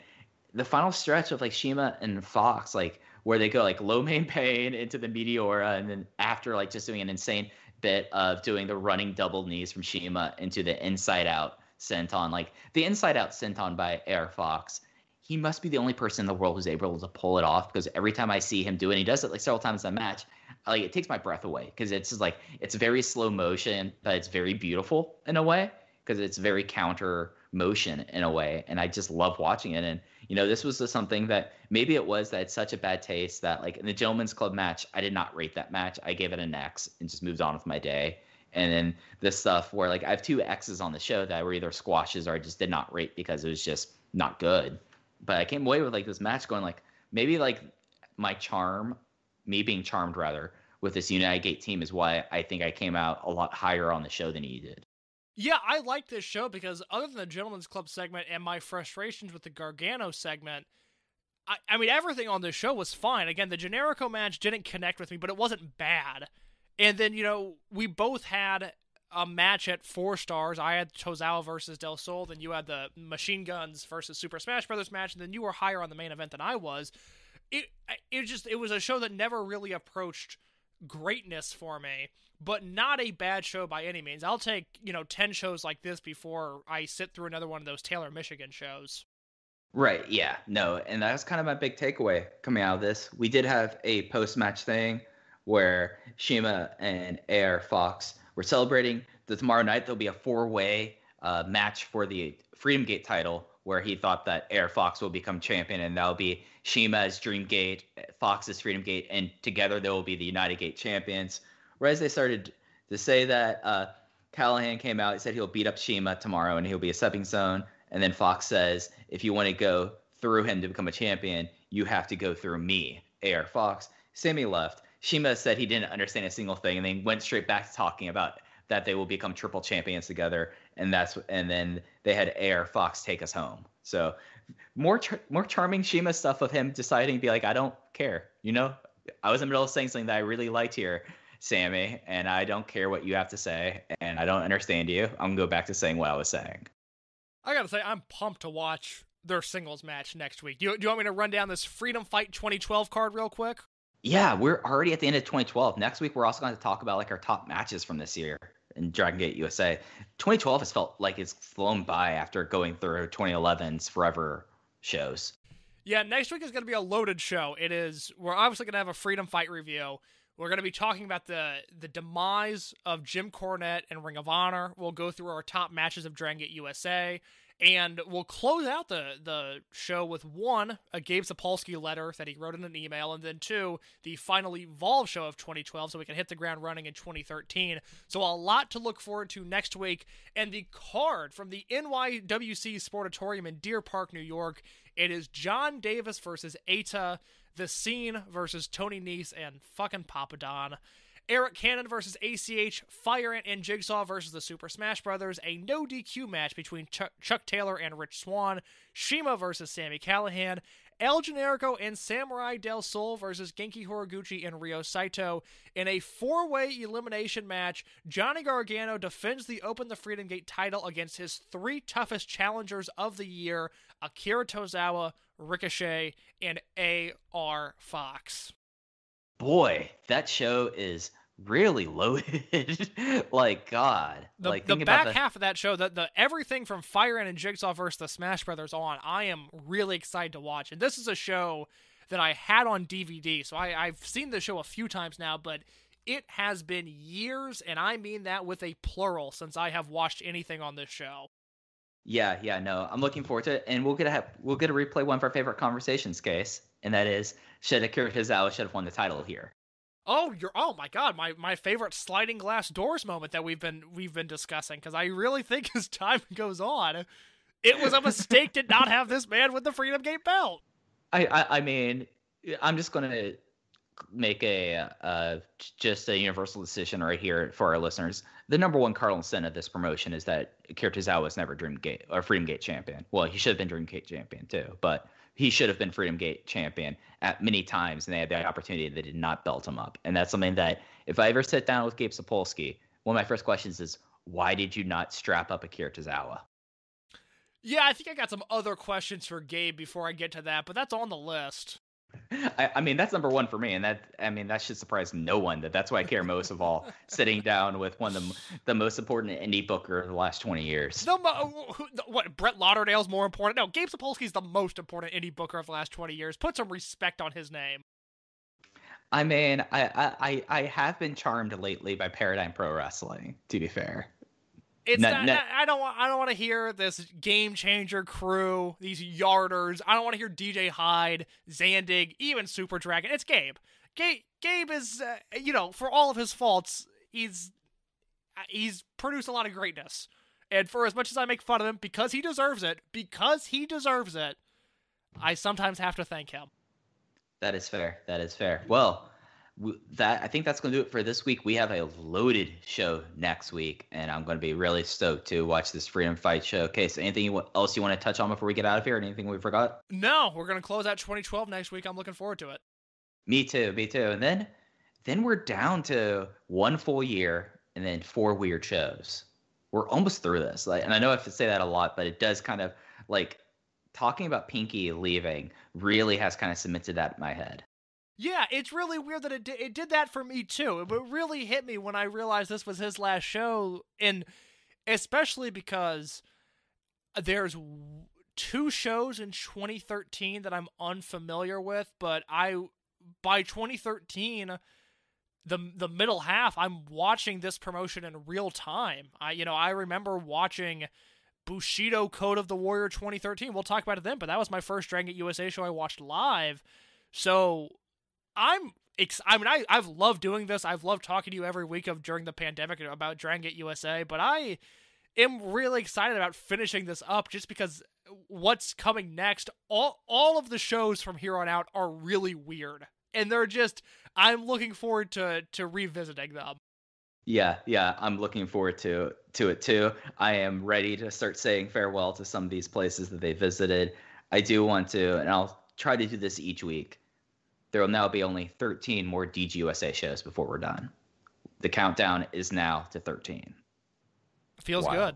the final stretch of like CIMA and Fox, like where they go like low main pain into the Meteora, and then after like just doing an insane bit of doing the running double knees from CIMA into the inside out senton, like the inside out senton by AR Fox. He must be the only person in the world who's able to pull it off, because every time I see him do it, he does it like several times in the match, like it takes my breath away, because it's just like it's very slow motion, but it's very beautiful in a way, because it's very counter motion in a way, and I just love watching it. And this was just something that maybe it was that it's such a bad taste that like in the Gentleman's Club match, I did not rate that match. I gave it an X and just moved on with my day. And then this stuff where like I have 2 X's on the show that were either squashes or I just did not rate because it was just not good. But I came away with like this match going like maybe like me being charmed rather with this United Gate team is why I think I came out a lot higher on the show than he did. Yeah, I like this show because other than the Gentleman's Club segment and my frustrations with the Gargano segment, I mean, everything on this show was fine. Again, the Generico match didn't connect with me, but it wasn't bad. And then, we both had a match at 4 stars. I had Tozawa versus Del Sol, then you had the Machine Guns versus Super Smash Brothers match, and then you were higher on the main event than I was. It was a show that never really approached greatness for me, but not a bad show by any means. I'll take, 10 shows like this before I sit through another one of those Taylor, Michigan shows. Right, yeah, no, and that's kind of my big takeaway coming out of this. We did have a post-match thing where CIMA and AR Fox were celebrating that tomorrow night there'll be a 4-way match for the Freedom Gate title, where he thought that AR Fox will become champion, and that'll be CIMA's Dream Gate, Fox's Freedom Gate, and together they will be the United Gate champions. Whereas they started to say that Callihan came out, he said he'll beat up CIMA tomorrow and he'll be a stepping stone. And then Fox says, if you want to go through him to become a champion, you have to go through me, AR Fox. Sami left. CIMA said he didn't understand a single thing, and then went straight back to talking about that they will become triple champions together. And then they had AR Fox take us home. So more charming CIMA stuff of him deciding to be like, I don't care. I was in the middle of saying something that I really liked here, Sami, and I don't care what you have to say, and I don't understand you. I'm going to go back to saying what I was saying. I gotta say, I'm pumped to watch their singles match next week. Do you want me to run down this Freedom Fight 2012 card real quick? Yeah, we're already at the end of 2012. Next week, we're also going to talk about like our top matches from this year in Dragon Gate USA. 2012 has felt like it's flown by after going through 2011's Forever shows. Yeah, next week is going to be a loaded show. We're obviously going to have a Freedom Fight review. We're going to be talking about the demise of Jim Cornette and Ring of Honor. We'll go through our top matches of Dragon Gate USA. And we'll close out the show with 1, a Gabe Sapolsky letter that he wrote in an email, and then 2, the final Evolve show of 2012, so we can hit the ground running in 2013. So a lot to look forward to next week. And the card from the NYWC Sportatorium in Deer Park, New York, it is Jon Davis versus Eita, The Scene versus Tony Nese and fucking Papadon, Eric Cannon versus ACH, Fire Ant and Jigsaw versus the Super Smash Brothers, a no DQ match between Chuck Taylor and Rich Swann, CIMA versus Sami Callihan, El Generico and Samurai Del Sol versus Genki Horiguchi and Ryo Saito. In a 4-way elimination match, Johnny Gargano defends the Open the Freedom Gate title against his 3 toughest challengers of the year, Akira Tozawa, Ricochet, and AR Fox. Boy, that show is really loaded. Like, God. The back half of that show, the everything from Fire Ant and Jigsaw versus the Smash Brothers on, I am really excited to watch. And this is a show that I had on DVD, so I've seen the show a few times now, but it has been years, and I mean that with a plural, since I have watched anything on this show. Yeah, no, I'm looking forward to it, and we'll get to replay one of our favorite conversations, Case, and that is should Akira Tazawa should have won the title here. Oh my god, my favorite sliding glass doors moment that we've been discussing, because I really think as time goes on, it was a mistake to not have this man with the Freedom Gate belt. I mean, I'm just gonna make just a universal decision right here for our listeners. The number one cardinal sin of this promotion is that Akira Tazawa was never Dream Gate or Freedom Gate champion. Well, he should have been Dream Gate champion too, but he should have been Freedom Gate champion at many times, and they had the opportunity. They did not belt him up, and that's something that if I ever sit down with Gabe Sapolsky, one of my first questions is, why did you not strap up Akira Tazawa? Yeah, I think I got some other questions for Gabe before I get to that, but that's on the list. I mean, that's number one for me, and that should surprise no one. That's why I care most of all, sitting down with one of the most important indie booker of the last 20 years. What, Brett Lauderdale's more important? No, Gabe Sapolsky's the most important indie booker of the last 20 years. Put some respect on his name. I mean, I have been charmed lately by Paradigm Pro Wrestling, to be fair. I don't want to hear this Game Changer crew, these yarders. I don't want to hear DJ Hyde, Zandig, even Super Dragon. It's Gabe. Gabe is, for all of his faults, he's produced a lot of greatness. And for as much as I make fun of him, because he deserves it, I sometimes have to thank him. That is fair. Well, I think that's going to do it for this week. We have a loaded show next week, and I'm going to be really stoked to watch this Freedom Fight showcase. Anything else you want to touch on before we get out of here? Anything we forgot? No, we're going to close out 2012 next week. I'm looking forward to it. Me too. And then we're down to one full year and then 4 weird shows. We're almost through this. And I know I have to say that a lot, but it does kind of talking about Pinky leaving really has kind of cemented that in my head. Yeah, it's really weird that it did that for me too. It really hit me when I realized this was his last show, and especially because there's 2 shows in 2013 that I'm unfamiliar with, but by 2013, the middle half, I'm watching this promotion in real time. I remember watching Bushido Code of the Warrior 2013. We'll talk about it then, but that was my first Dragon Gate USA show I watched live. So I've loved doing this. I've loved talking to you every week during the pandemic about Dragon Gate USA, but I am really excited about finishing this up just because what's coming next, all of the shows from here on out are really weird. And I'm looking forward to revisiting them. Yeah, I'm looking forward to it too. I am ready to start saying farewell to some of these places that they visited. I do want to, and I'll try to do this each week. There will now be only 13 more DGUSA shows before we're done. The countdown is now to 13. Feels good.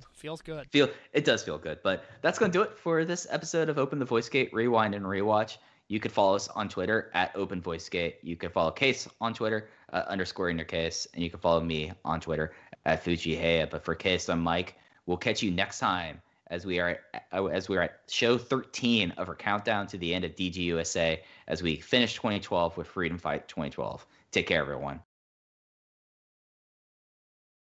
It does feel good. But that's going to do it for this episode of Open the Voice Gate, Rewind and Rewatch. You could follow us on Twitter at Open Voice Gate. You can follow Case on Twitter, _Case. And you can follow me on Twitter at Fujiheya. But for Case, I'm Mike. We'll catch you next time as we are at show 13 of our countdown to the end of DGUSA as we finish 2012 with Freedom Fight 2012. Take care, everyone.